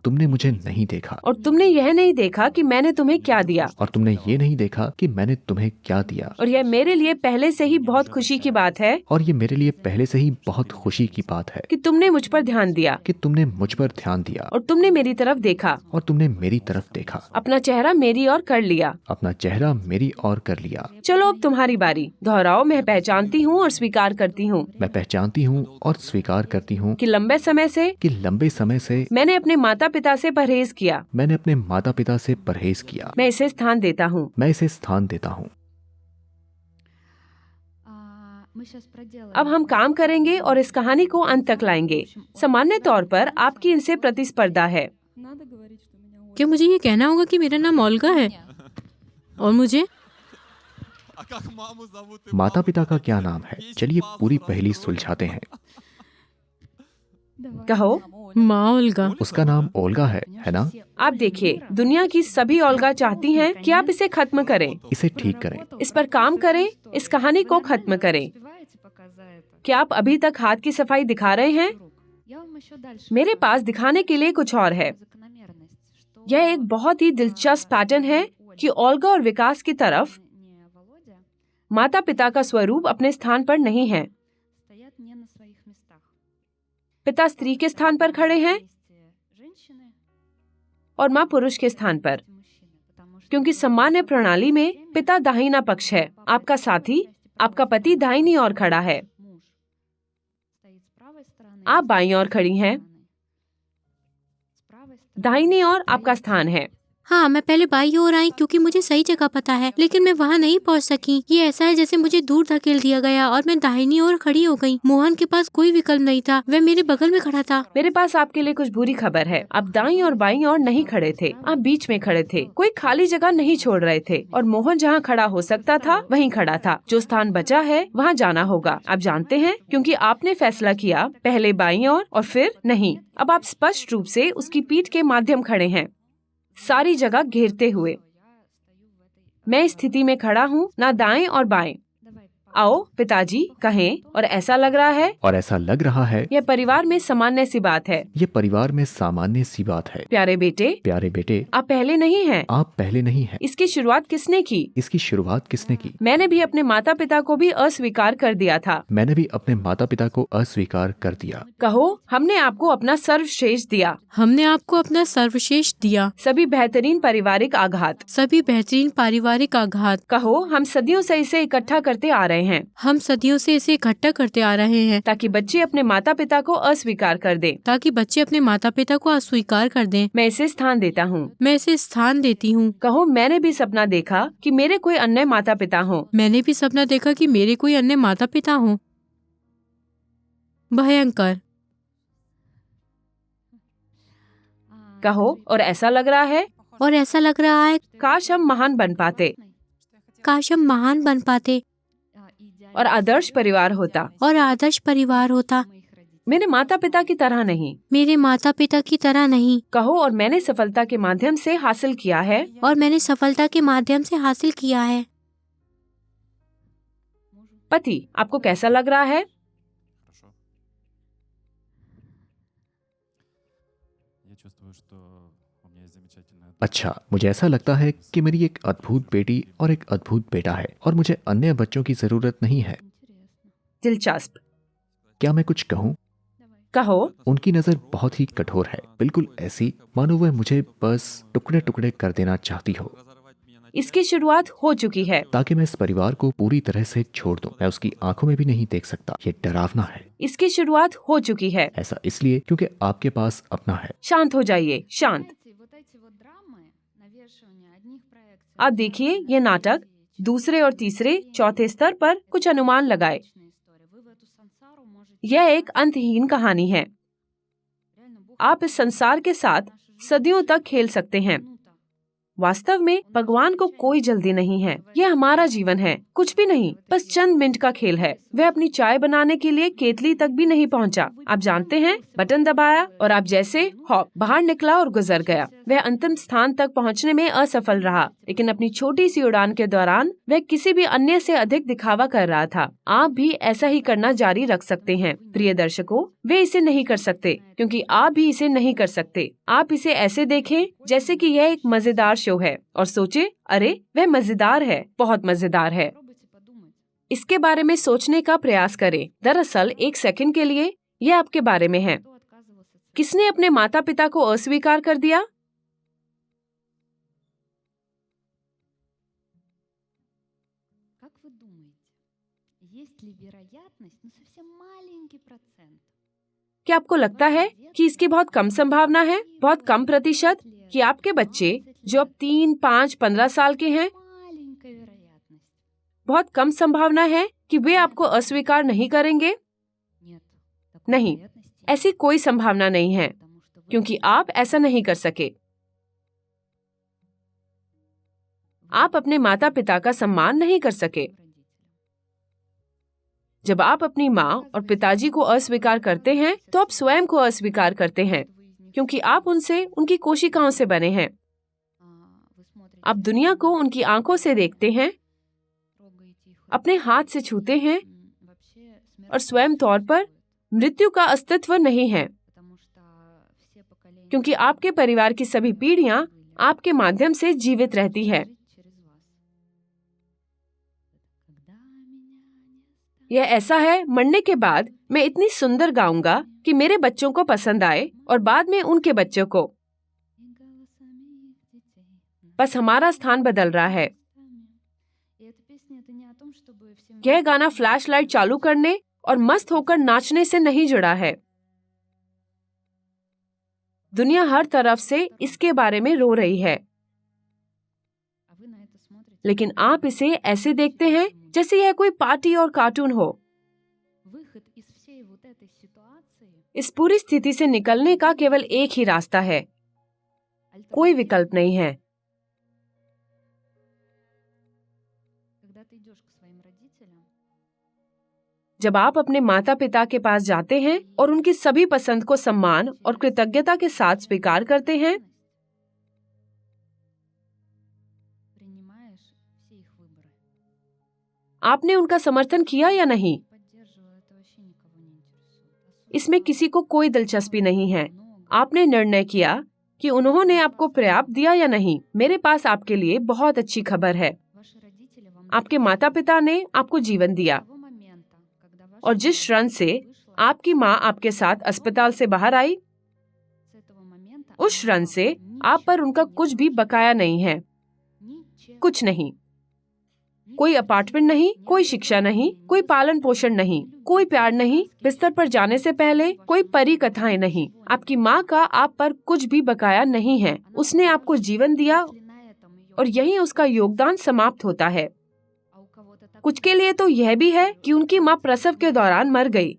और तुमने यह नहीं देखा कि मैंने तुम्हें क्या दिया और तुमने ये नहीं देखा कि मैंने तुम्हें क्या दिया। और यह मेरे लिए पहले से ही बहुत खुशी की बात है और ये मेरे लिए पहले से ही बहुत खुशी की बात है कि तुमने मुझ पर ध्यान दिया कि तुमने मुझ पर ध्यान दिया और तुमने मेरी तरफ देखा, और तुमने मेरी तरफ देखा, अपना चेहरा मेरी ओर कर लिया। अपना चेहरा मेरी ओर कर लिया। चलो, अब तुम्हारी बारी। दोहराओ, मैं पहचानती हूँ और स्वीकार करती हूँ मैं पहचानती हूँ और स्वीकार करती हूँ कि लंबे समय से मैंने अपने माता पिता से परहेज किया। मैं इसे स्थान देता हूँ। अब हम काम करेंगे और इस कहानी को अंत तक लाएंगे। सामान्य तौर पर आपकी इनसे प्रतिस्पर्धा है। क्या मुझे ये कहना होगा कि मेरा नाम ओल्गा है और मुझे माता पिता का क्या नाम है? चलिए पूरी पहेली सुलझाते हैं। कहो, माँ ओल्गा। उसका नाम ओल्गा है ना? आप देखिए, दुनिया की सभी ओल्गा चाहती हैं कि आप इसे खत्म करें, इसे ठीक करें, इस पर काम करें, इस कहानी को खत्म करें। क्या आप अभी तक हाथ की सफाई दिखा रहे हैं? मेरे पास दिखाने के लिए कुछ और है। यह एक बहुत ही दिलचस्प पैटर्न है कि ओल्गा और विकास की तरफ माता पिता का स्वरूप अपने स्थान पर नहीं है। पिता स्त्री के स्थान पर खड़े हैं और माँ पुरुष के स्थान पर, क्योंकि सामान्य प्रणाली में पिता दाहिना पक्ष है, आपका साथी, आपका पति दाहिनी ओर खड़ा है, आप बाईं ओर खड़ी हैं। दाहिनी ओर आपका स्थान है। हाँ, मैं पहले बाई ओर आई क्योंकि मुझे सही जगह पता है, लेकिन मैं वहाँ नहीं पहुँच सकी। ये ऐसा है जैसे मुझे दूर धकेल दिया गया और मैं दाहिनी ओर खड़ी हो गई। मोहन के पास कोई विकल्प नहीं था, वह मेरे बगल में खड़ा था। मेरे पास आपके लिए कुछ बुरी खबर है। आप दाईं और बाईं ओर नहीं खड़े थे, आप बीच में खड़े थे। कोई खाली जगह नहीं छोड़ रहे थे और मोहन जहाँ खड़ा हो सकता था वहीं खड़ा था। जो स्थान बचा है वहाँ जाना होगा। आप जानते हैं, क्योंकि आपने फैसला किया, पहले बाईं ओर और फिर नहीं। अब आप स्पष्ट रूप से उसकी पीठ के माध्यम खड़े हैं, सारी जगह घेरते हुए। मैं इस स्थिति में खड़ा हूँ, ना दाएं और बाएं। आओ पिताजी कहें, और ऐसा लग रहा है यह परिवार में सामान्य सी बात है। प्यारे बेटे, आप पहले नहीं हैं। इसकी शुरुआत किसने की? मैंने भी अपने माता पिता को भी अस्वीकार कर दिया था। कहो, हमने आपको अपना सर्वश्रेष्ठ दिया। हमने आपको अपना सर्वश्रेष्ठ दिया। सभी बेहतरीन पारिवारिक आघात। कहो, हम सदियों से इसे इकट्ठा करते आ रहे हैं। हम सदियों से इसे इकट्ठा करते आ रहे हैं ताकि बच्चे अपने माता पिता को अस्वीकार कर दें। मैं इसे स्थान देती हूँ। कहो, मैंने भी सपना देखा कि मेरे कोई अन्य माता पिता हों। भयंकर। कहो, और ऐसा लग रहा है काश हम महान बन पाते। और आदर्श परिवार होता। मेरे माता पिता की तरह नहीं। मेरे माता पिता की तरह नहीं। कहो, और मैंने सफलता के माध्यम से हासिल किया है। पति, आपको कैसा लग रहा है? अच्छा, मुझे ऐसा लगता है कि मेरी एक अद्भुत बेटी और एक अद्भुत बेटा है और मुझे अन्य बच्चों की जरूरत नहीं है। दिलचस्प। क्या मैं कुछ कहूँ? कहो। उनकी नजर बहुत ही कठोर है, बिल्कुल ऐसी मानो वह मुझे बस टुकड़े टुकड़े कर देना चाहती हो। इसकी शुरुआत हो चुकी है। ताकि मैं इस परिवार को पूरी तरह से छोड़ दूं। मैं उसकी आंखों में भी नहीं देख सकता। ये डरावना है। इसकी शुरुआत हो चुकी है। ऐसा इसलिए क्योंकि आपके पास अपना है। शांत हो जाइए, शांत। आप देखिए, ये नाटक दूसरे और तीसरे चौथे स्तर पर कुछ अनुमान लगाए। यह एक अंतहीन कहानी है। आप इस संसार के साथ सदियों तक खेल सकते हैं। वास्तव में भगवान को कोई जल्दी नहीं है। यह हमारा जीवन है, कुछ भी नहीं, बस चंद मिनट का खेल है। वह अपनी चाय बनाने के लिए केतली तक भी नहीं पहुंचा। आप जानते हैं, बटन दबाया और आप जैसे हॉप बाहर निकला और गुजर गया। वह अंतिम स्थान तक पहुंचने में असफल रहा, लेकिन अपनी छोटी सी उड़ान के दौरान वह किसी भी अन्य से अधिक दिखावा कर रहा था। आप भी ऐसा ही करना जारी रख सकते हैं। प्रिय दर्शकों, वे इसे नहीं कर सकते क्योंकि आप भी इसे नहीं कर सकते। आप इसे ऐसे देखें जैसे कि यह एक मजेदार शो है और सोचे, अरे वह मजेदार है, बहुत मजेदार है। इसके बारे में सोचने का प्रयास करें। दरअसल एक सेकंड के लिए यह आपके बारे में है। किसने अपने माता पिता को अस्वीकार कर दिया? क्या आपको लगता है कि इसकी बहुत कम संभावना है, बहुत कम प्रतिशत, कि आपके बच्चे जो अब 3, 5, 15 साल के हैं, बहुत कम संभावना है कि वे आपको अस्वीकार नहीं करेंगे? नहीं, ऐसी कोई संभावना नहीं है, क्योंकि आप ऐसा नहीं कर सके। आप अपने माता पिता का सम्मान नहीं कर सके। जब आप अपनी माँ और पिताजी को अस्वीकार करते हैं, तो आप स्वयं को अस्वीकार करते हैं, क्योंकि आप उनसे, उनकी कोशिकाओं से बने हैं। आप दुनिया को उनकी आंखों से देखते हैं, अपने हाथ से छूते हैं और स्वयं तौर पर मृत्यु का अस्तित्व नहीं है, क्योंकि आपके परिवार की सभी पीढ़ियां आपके माध्यम से जीवित रहती है। यह ऐसा है, मरने के बाद मैं इतनी सुंदर गाऊंगा कि मेरे बच्चों को पसंद आए और बाद में उनके बच्चों को। बस हमारा स्थान बदल रहा है। यह गाना फ्लैश लाइट चालू करने और मस्त होकर नाचने से नहीं जुड़ा है। दुनिया हर तरफ से इसके बारे में रो रही है, लेकिन आप इसे ऐसे देखते हैं जैसे यह कोई पार्टी और कार्टून हो। इस पूरी स्थिति से निकलने का केवल एक ही रास्ता है, कोई विकल्प नहीं है। जब आप अपने माता पिता के पास जाते हैं और उनकी सभी पसंद को सम्मान और कृतज्ञता के साथ स्वीकार करते हैं, आपने उनका समर्थन किया या नहीं, इसमें किसी को कोई दिलचस्पी नहीं है। आपने निर्णय किया कि उन्होंने आपको पर्याप्त दिया या नहीं। मेरे पास आपके लिए बहुत अच्छी खबर है। आपके माता पिता ने आपको जीवन दिया, और जिस क्षण से आपकी माँ आपके साथ अस्पताल से बाहर आई, उस क्षण से आप पर उनका कुछ भी बकाया नहीं है। कुछ नहीं, कोई अपार्टमेंट नहीं, कोई शिक्षा नहीं, कोई पालन पोषण नहीं, कोई प्यार नहीं, बिस्तर पर जाने से पहले कोई परी कथाएं नहीं। आपकी माँ का आप पर कुछ भी बकाया नहीं है। उसने आपको जीवन दिया और यहीं उसका योगदान समाप्त होता है। कुछ के लिए तो यह भी है कि उनकी माँ प्रसव के दौरान मर गई।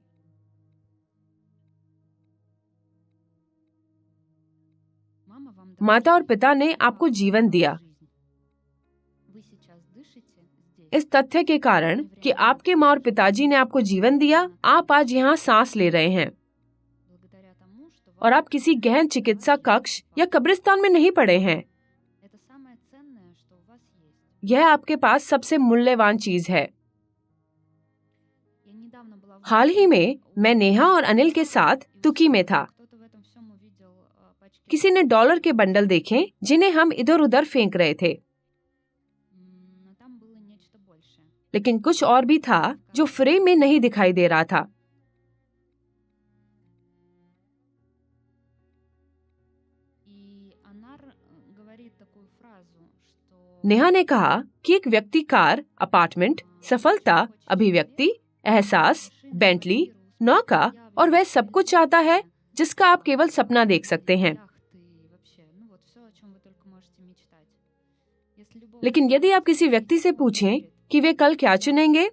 माता और पिता ने आपको जीवन दिया, इस तथ्य के कारण कि आपके माँ और पिताजी ने आपको जीवन दिया, आप आज यहाँ सांस ले रहे हैं। और आप किसी गहन चिकित्सा कक्ष या कब्रिस्तान में नहीं पड़े हैं। यह आपके पास सबसे मूल्यवान चीज है। हाल ही में मैं नेहा और अनिल के साथ तुकी में था। किसी ने डॉलर के बंडल देखे जिन्हें हम इधर उधर फेंक रहे थे, लेकिन कुछ और भी था जो फ्रेम में नहीं दिखाई दे रहा था। नेहा ने कहा कि एक व्यक्ति कार, अपार्टमेंट, सफलता, अभिव्यक्ति, एहसास, बेंटली, नौका और वह सब कुछ चाहता है जिसका आप केवल सपना देख सकते हैं। लेकिन यदि आप किसी व्यक्ति से पूछें कि वे कल क्या चुनेंगे,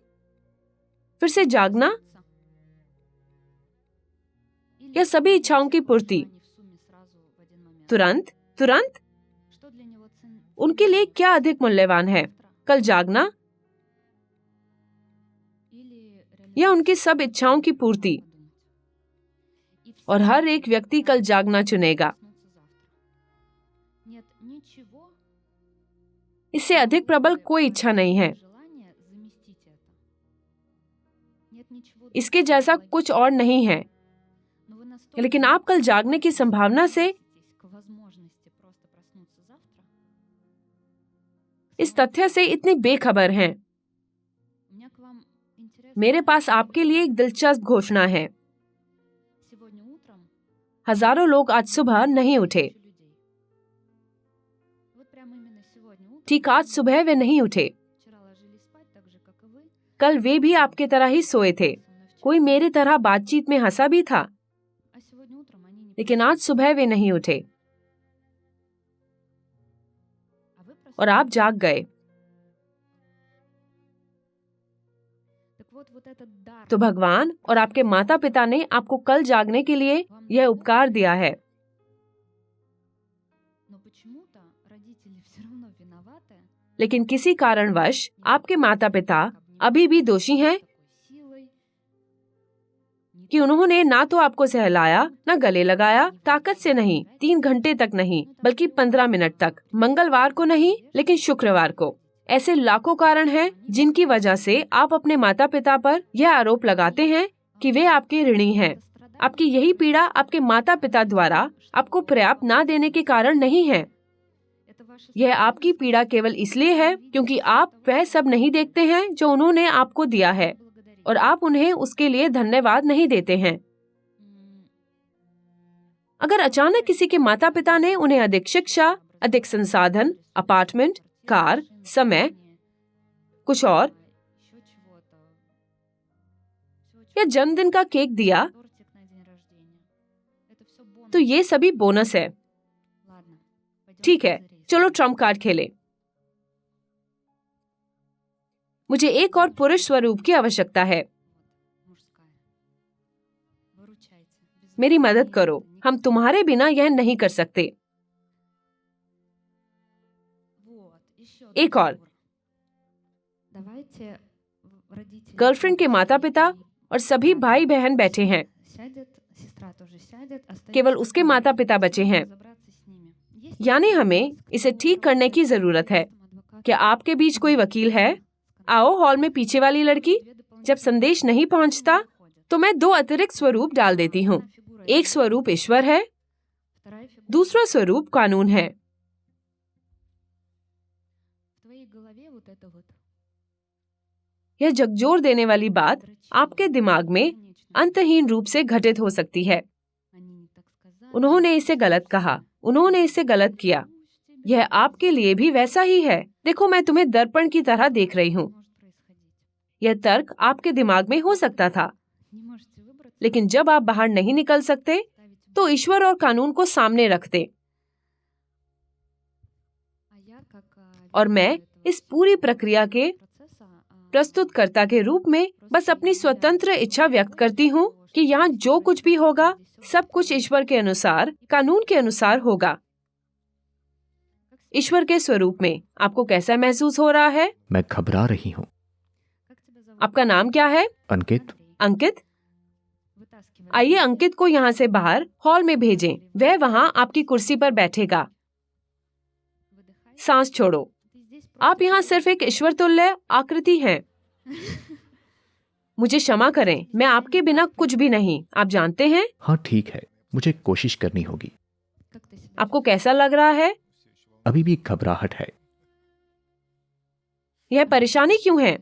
फिर से जागना या सभी इच्छाओं की पूर्ति, तुरंत तुरंत, उनके लिए क्या अधिक मूल्यवान है, कल जागना या उनकी सब इच्छाओं की पूर्ति? और हर एक व्यक्ति कल जागना चुनेगा। इससे अधिक प्रबल कोई इच्छा नहीं है। इसके जैसा कुछ और नहीं है। लेकिन आप कल जागने की संभावना से, इस तथ्य से इतनी बेखबर हैं। मेरे पास आपके लिए एक दिलचस्प घोषणा है। हजारों लोग आज सुबह नहीं उठे। ठीक आज सुबह वे नहीं उठे। कल वे भी आपके तरह ही सोए थे। कोई मेरी तरह बातचीत में हंसा भी था, लेकिन आज सुबह वे नहीं उठे और आप जाग गए। तो भगवान और आपके माता पिता ने आपको कल जागने के लिए यह उपकार दिया है। लेकिन किसी कारणवश आपके माता पिता अभी भी दोषी हैं कि उन्होंने ना तो आपको सहलाया, ना गले लगाया, ताकत से नहीं, 3 घंटे तक नहीं, बल्कि 15 मिनट तक, मंगलवार को नहीं लेकिन शुक्रवार को। ऐसे लाखों कारण हैं जिनकी वजह से आप अपने माता पिता पर यह आरोप लगाते हैं कि वे आपके ऋणी हैं। आपकी यही पीड़ा आपके माता पिता द्वारा आपको पर्याप्त ना देने के कारण नहीं है। यह आपकी पीड़ा केवल इसलिए है क्योंकि आप वह सब नहीं देखते हैं जो उन्होंने आपको दिया है, और आप उन्हें उसके लिए धन्यवाद नहीं देते हैं। अगर अचानक किसी के माता पिता ने उन्हें अधिक शिक्षा, अधिक संसाधन, अपार्टमेंट, कार, समय, कुछ और, या जन्मदिन का केक दिया, तो ये सभी बोनस है। ठीक है, चलो ट्रम्प कार्ड खेलें। मुझे एक और पुरुष स्वरूप की आवश्यकता है। मेरी मदद करो, हम तुम्हारे बिना यह नहीं कर सकते। एक और, गर्लफ्रेंड के माता पिता और सभी भाई बहन बैठे हैं, केवल उसके माता पिता बचे हैं। यानी हमें इसे ठीक करने की जरूरत है। क्या आपके बीच कोई वकील है? आओ हॉल में पीछे वाली लड़की। जब संदेश नहीं पहुंचता तो मैं 2 अतिरिक्त स्वरूप डाल देती हूँ। एक स्वरूप ईश्वर है, दूसरा स्वरूप कानून है। यह झकझोर देने वाली बात आपके दिमाग में अंतहीन रूप से घटित हो सकती है। उन्होंने इसे गलत कहा, उन्होंने इसे गलत किया। यह आपके लिए भी वैसा ही है। देखो, मैं तुम्हें दर्पण की तरह देख रही हूँ। यह तर्क आपके दिमाग में हो सकता था, लेकिन जब आप बाहर नहीं निकल सकते तो ईश्वर और कानून को सामने रखते। और मैं इस पूरी प्रक्रिया के प्रस्तुतकर्ता के रूप में बस अपनी स्वतंत्र इच्छा व्यक्त करती हूँ कि यहाँ जो कुछ भी होगा सब कुछ ईश्वर के अनुसार, कानून के अनुसार होगा। ईश्वर के स्वरूप में आपको कैसा महसूस हो रहा है? मैं घबरा रही हूँ। आपका नाम क्या है? अंकित, अंकित। आइए अंकित को यहाँ से बाहर हॉल में भेजें। वह वहाँ आपकी कुर्सी पर बैठेगा। सांस छोड़ो। आप यहाँ सिर्फ एक ईश्वर तुल्य आकृति हैं। मुझे क्षमा करें, मैं आपके बिना कुछ भी नहीं, आप जानते हैं। हाँ ठीक है, मुझे कोशिश करनी होगी। आपको कैसा लग रहा है? अभी भी घबराहट है। यह परेशानी क्यों है?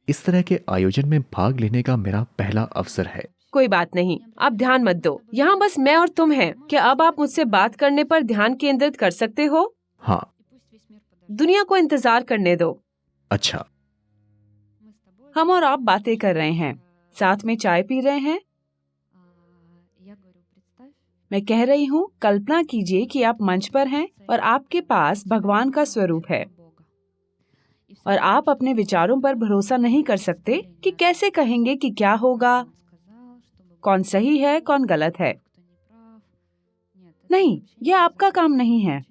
इस तरह के आयोजन में भाग लेने का मेरा पहला अवसर है। कोई बात नहीं, आप ध्यान मत दो। यहाँ बस मैं और तुम हैं। क्या अब आप मुझसे बात करने पर ध्यान केंद्रित कर सकते हो? हाँ। दुनिया को इंतजार करने दो। अच्छा। हम और आप बातें कर रहे हैं, साथ में चाय पी रहे हैं। मैं कह रही हूँ, कल्पना कीजिए कि आप मंच पर हैं और आपके पास भगवान का स्वरूप है और आप अपने विचारों पर भरोसा नहीं कर सकते कि कैसे कहेंगे कि क्या होगा, कौन सही है, कौन गलत है। नहीं, यह आपका काम नहीं है।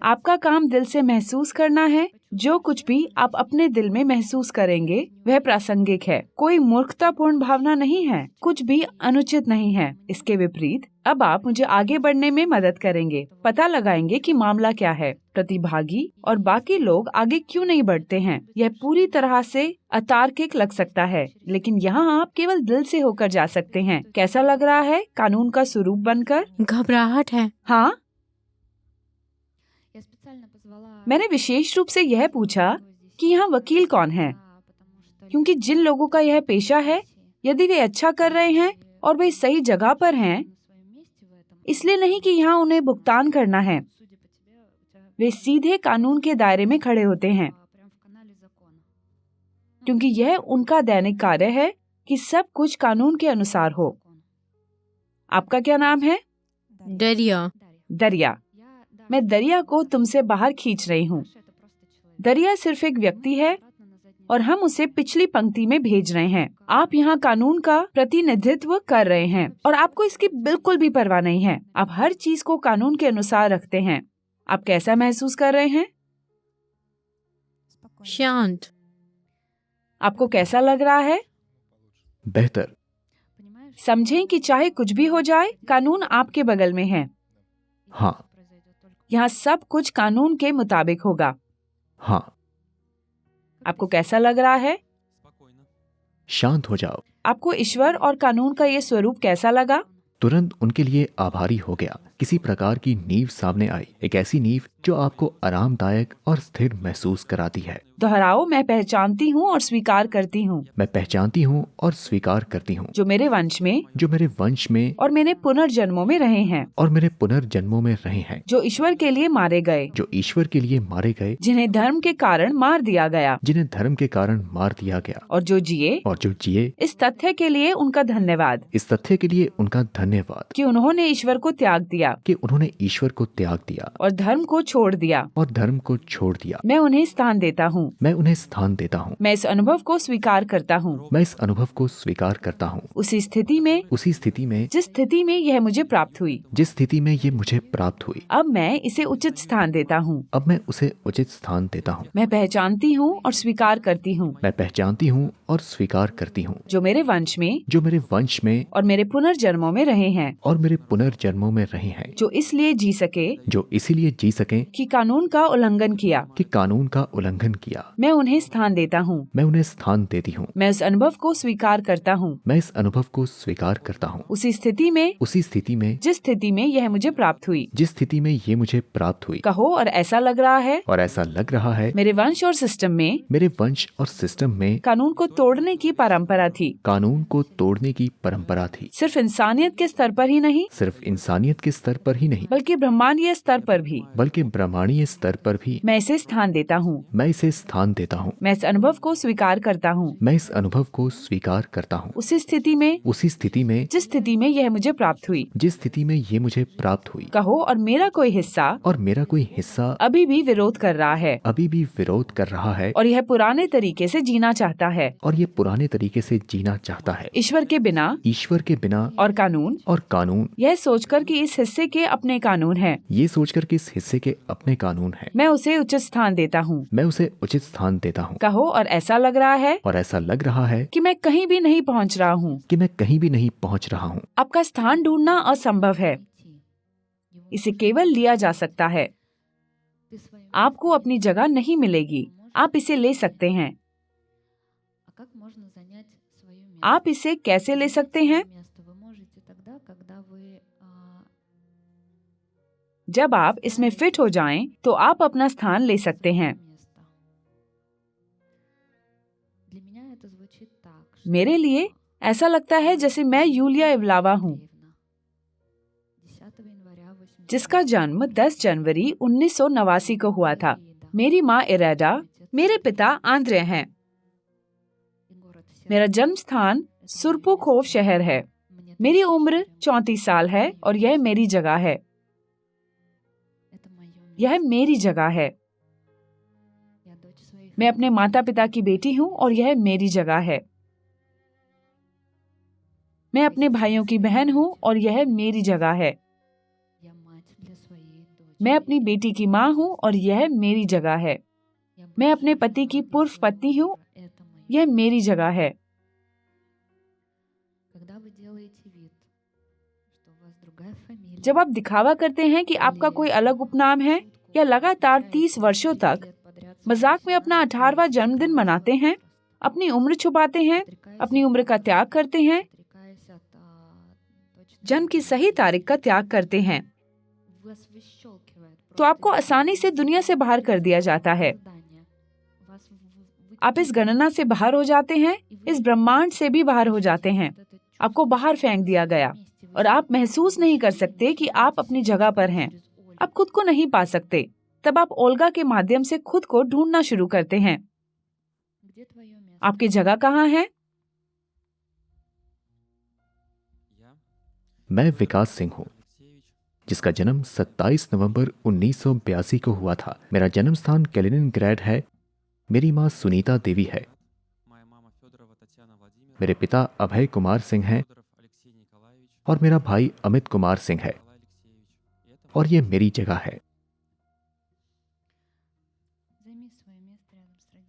आपका काम दिल से महसूस करना है। जो कुछ भी आप अपने दिल में महसूस करेंगे वह प्रासंगिक है। कोई मूर्खतापूर्ण भावना नहीं है, कुछ भी अनुचित नहीं है। इसके विपरीत अब आप मुझे आगे बढ़ने में मदद करेंगे, पता लगाएंगे कि मामला क्या है, प्रतिभागी और बाकी लोग आगे क्यों नहीं बढ़ते हैं। यह पूरी तरह से अतार्किक लग सकता है, लेकिन यहाँ आप केवल दिल से होकर जा सकते हैं। कैसा लग रहा है कानून का स्वरूप बनकर? घबराहट है। हाँ, मैंने विशेष रूप से यह पूछा कि यहाँ वकील कौन है, क्योंकि जिन लोगों का यह पेशा है, यदि वे अच्छा कर रहे हैं और वे सही जगह पर हैं, इसलिए नहीं कि यहाँ उन्हें भुगतान करना है, वे सीधे कानून के दायरे में खड़े होते हैं, क्योंकि यह उनका दैनिक कार्य है कि सब कुछ कानून के अनुसार हो। आपका क्या नाम है? दरिया। दरिया। मैं दरिया को तुमसे बाहर खींच रही हूँ। दरिया सिर्फ एक व्यक्ति है और हम उसे पिछली पंक्ति में भेज रहे हैं। आप यहाँ कानून का प्रतिनिधित्व कर रहे हैं और आपको इसकी बिल्कुल भी परवाह नहीं है। आप हर चीज को कानून के अनुसार रखते हैं। आप कैसा महसूस कर रहे हैं? शांत। आपको कैसा लग रहा है? बेहतर। समझें कि चाहे कुछ भी हो जाए, कानून आपके बगल में है। हाँ। यहाँ सब कुछ कानून के मुताबिक होगा। हाँ। आपको कैसा लग रहा है? शांत हो जाओ। आपको ईश्वर और कानून का ये स्वरूप कैसा लगा? तुरंत उनके लिए आभारी हो गया। किसी प्रकार की नींव सामने आई, एक ऐसी नींव जो आपको आरामदायक और स्थिर महसूस कराती है। दोहराओ, मैं पहचानती हूँ और स्वीकार करती हूँ। मैं पहचानती हूँ और स्वीकार करती हूँ। जो मेरे वंश में और मेरे पुनर्जन्मों में रहे हैं। जो ईश्वर के लिए मारे गए। जिन्हें धर्म के कारण मार दिया गया। और जो जिए। इस तथ्य के लिए उनका धन्यवाद। कि उन्होंने ईश्वर को त्याग दिया। और धर्म को छोड़ दिया। मैं उन्हें स्थान देता हूँ। मैं इस अनुभव को स्वीकार करता हूँ। उसी स्थिति में जिस स्थिति में यह मुझे प्राप्त हुई। अब मैं इसे उचित स्थान देता हूँ। मैं पहचानती हूँ और स्वीकार करती हूँ। जो मेरे वंश में और मेरे पुनर्जन्मों में रहे हैं। जो इसलिए जी सके कि कानून का उल्लंघन किया। मैं उन्हें स्थान देता हूँ। मैं इस अनुभव को स्वीकार करता हूँ। उसी स्थिति में जिस स्थिति में यह मुझे प्राप्त हुई। कहो, और ऐसा लग रहा है मेरे वंश और सिस्टम में कानून को तोड़ने की परंपरा थी। सिर्फ इंसानियत के स्तर पर ही नहीं, बल्कि ब्रह्मांडीय स्तर पर भी मैं इसे स्थान देता हूँ। मैं इस अनुभव को स्वीकार करता हूँ। उसी स्थिति में जिस स्थिति में यह मुझे प्राप्त हुई। कहो, और मेरा कोई हिस्सा अभी भी विरोध कर रहा है और यह पुराने तरीके से जीना चाहता है। ईश्वर के बिना और कानून, यह सोचकर कि इस हिस्से के अपने कानून हैं। ये सोचकर कि इस हिस्से के उसके अपने कानून हैं। मैं उसे उचित स्थान देता हूँ। मैं उसे उचित स्थान देता हूँ। कहो, और ऐसा लग रहा है और ऐसा लग रहा है कि मैं कहीं भी नहीं पहुँच रहा हूँ। कि मैं कहीं भी नहीं पहुँच रहा हूँ। आपका स्थान ढूंढना असंभव है। इसे केवल लिया जा सकता है। आपको अपनी जगह नहीं मिलेगी। आप इसे ले सकते हैं। आप इसे कैसे ले सकते हैं? जब आप इसमें फिट हो जाएं, तो आप अपना स्थान ले सकते हैं। मेरे लिए ऐसा लगता है जैसे मैं यूलिया इवलावा हूँ, जिसका जन्म 10 जनवरी 1989 को हुआ था। मेरी माँ इरेडा, मेरे पिता आंद्रे हैं। मेरा जन्म स्थान सुरपुखोव शहर है। मेरी उम्र 34 साल है और यह मेरी जगह है। यह मेरी जगह है। मैं अपने माता पिता की बेटी हूँ और यह मेरी जगह है। मैं अपने भाइयों की बहन हूँ और यह मेरी जगह है। मैं अपनी बेटी की माँ हूँ और यह मेरी जगह है। मैं अपने पति की पूर्व पत्नी हूँ, यह मेरी जगह है। जब आप दिखावा करते हैं कि आपका कोई अलग उपनाम है, या लगातार 30 वर्षों तक मजाक में अपना 18वां जन्मदिन मनाते हैं, अपनी उम्र छुपाते हैं, अपनी उम्र का त्याग करते हैं, जन्म की सही तारीख का त्याग करते हैं, तो आपको आसानी से दुनिया से बाहर कर दिया जाता है। आप इस गणना से बाहर हो जाते हैं, इस ब्रह्मांड से भी बाहर हो जाते हैं। आपको बाहर फेंक दिया गया और आप महसूस नहीं कर सकते कि आप अपनी जगह पर हैं। आप खुद को नहीं पा सकते। तब आप ओल्गा के माध्यम से खुद को ढूंढना शुरू करते हैं। आपकी जगह कहाँ है? मैं विकास सिंह हूँ, जिसका जन्म 27 नवंबर 1982 को हुआ था। मेरा जन्म स्थान कैलिनिनग्रैड है। मेरी माँ सुनीता देवी है। मेरे पिता अभय कुमार सिंह हैं और मेरा भाई अमित कुमार सिंह है, और ये मेरी जगह है।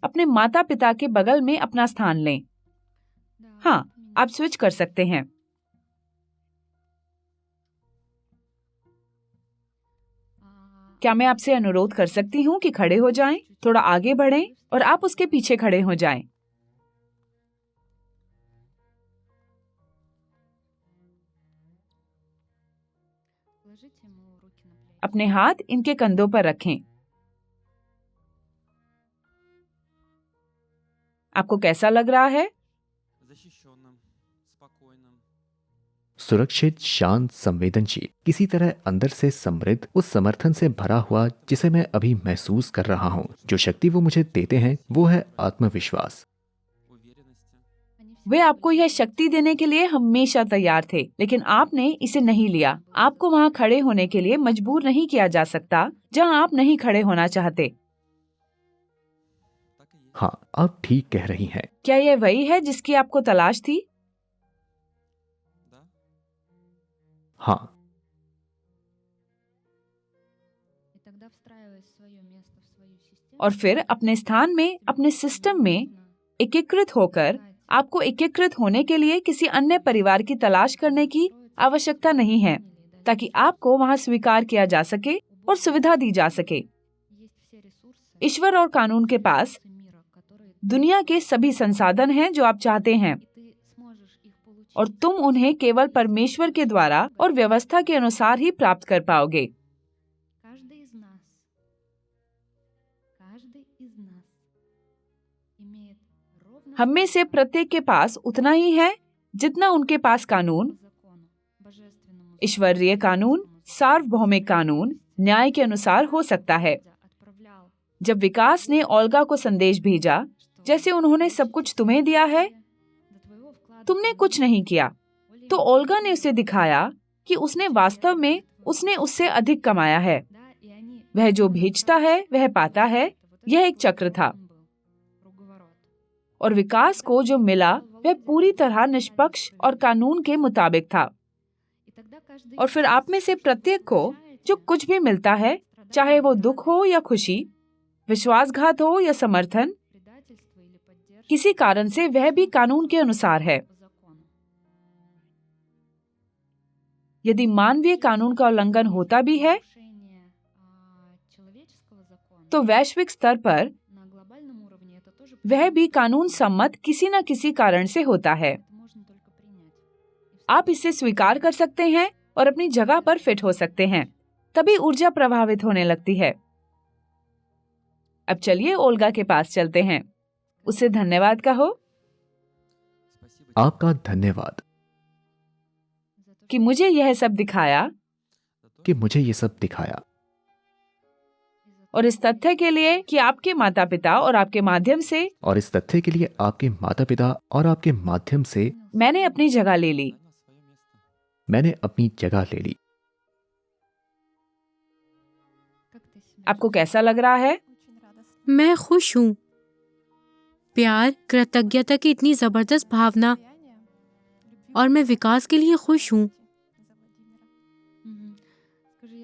अपने माता पिता के बगल में अपना स्थान लें। हाँ, आप स्विच कर सकते हैं। क्या मैं आपसे अनुरोध कर सकती हूँ कि खड़े हो जाएं, थोड़ा आगे बढ़ें और आप उसके पीछे खड़े हो जाएं। अपने हाथ इनके कंधों पर रखें। आपको कैसा लग रहा है? सुरक्षित, शांत, संवेदनशील, किसी तरह अंदर से समृद्ध, उस समर्थन से भरा हुआ जिसे मैं अभी महसूस कर रहा हूँ। जो शक्ति वो मुझे देते हैं वो है आत्मविश्वास। वे आपको यह शक्ति देने के लिए हमेशा तैयार थे, लेकिन आपने इसे नहीं लिया। आपको वहाँ खड़े होने के लिए मजबूर नहीं किया जा सकता जहाँ आप नहीं खड़े होना चाहते। हाँ, आप ठीक कह रही हैं। क्या यह वही है जिसकी आपको तलाश थी? हाँ, और फिर अपने स्थान में, अपने सिस्टम में एकीकृत होकर, आपको एकीकृत होने के लिए किसी अन्य परिवार की तलाश करने की आवश्यकता नहीं है, ताकि आपको वहाँ स्वीकार किया जा सके और सुविधा दी जा सके। ईश्वर और कानून के पास दुनिया के सभी संसाधन हैं जो आप चाहते हैं, और तुम उन्हें केवल परमेश्वर के द्वारा और व्यवस्था के अनुसार ही प्राप्त कर पाओगे। हम में से प्रत्येक के पास उतना ही है जितना उनके पास कानून, ईश्वरीय कानून, सार्वभौमिक कानून, न्याय के अनुसार हो सकता है। जब विकास ने ओल्गा को संदेश भेजा, जैसे उन्होंने सब कुछ तुम्हें दिया है, तुमने कुछ नहीं किया, तो ओल्गा ने उसे दिखाया कि उसने वास्तव में उससे अधिक कमाया है। वह जो भेजता है वह पाता है। यह एक चक्र था, और विकास को जो मिला वह पूरी तरह निष्पक्ष और कानून के मुताबिक था। और फिर आप में से प्रत्येक को जो कुछ भी मिलता है, चाहे वो दुख हो या खुशी, विश्वासघात हो या समर्थन, किसी कारण से वह भी कानून के अनुसार है। यदि मानवीय कानून का उल्लंघन होता भी है, तो वैश्विक स्तर पर वह भी कानून सम्मत किसी न किसी कारण से होता है। आप इसे स्वीकार कर सकते हैं और अपनी जगह पर फिट हो सकते हैं, तभी ऊर्जा प्रभावित होने लगती है। अब चलिए ओल्गा के पास चलते हैं। उसे धन्यवाद कहो आपका धन्यवाद कि मुझे यह सब दिखाया, कि मुझे ये सब दिखाया, और इस तथ्य के लिए कि आपके माता पिता और आपके माध्यम से और इस तथ्य के लिए आपके माता पिता और आपके माध्यम से मैंने अपनी जगह ले ली। मैंने अपनी जगह ले ली। आपको कैसा लग रहा है? मैं खुश हूँ। प्यार, कृतज्ञता की इतनी जबरदस्त भावना, और मैं विकास के लिए खुश हूँ।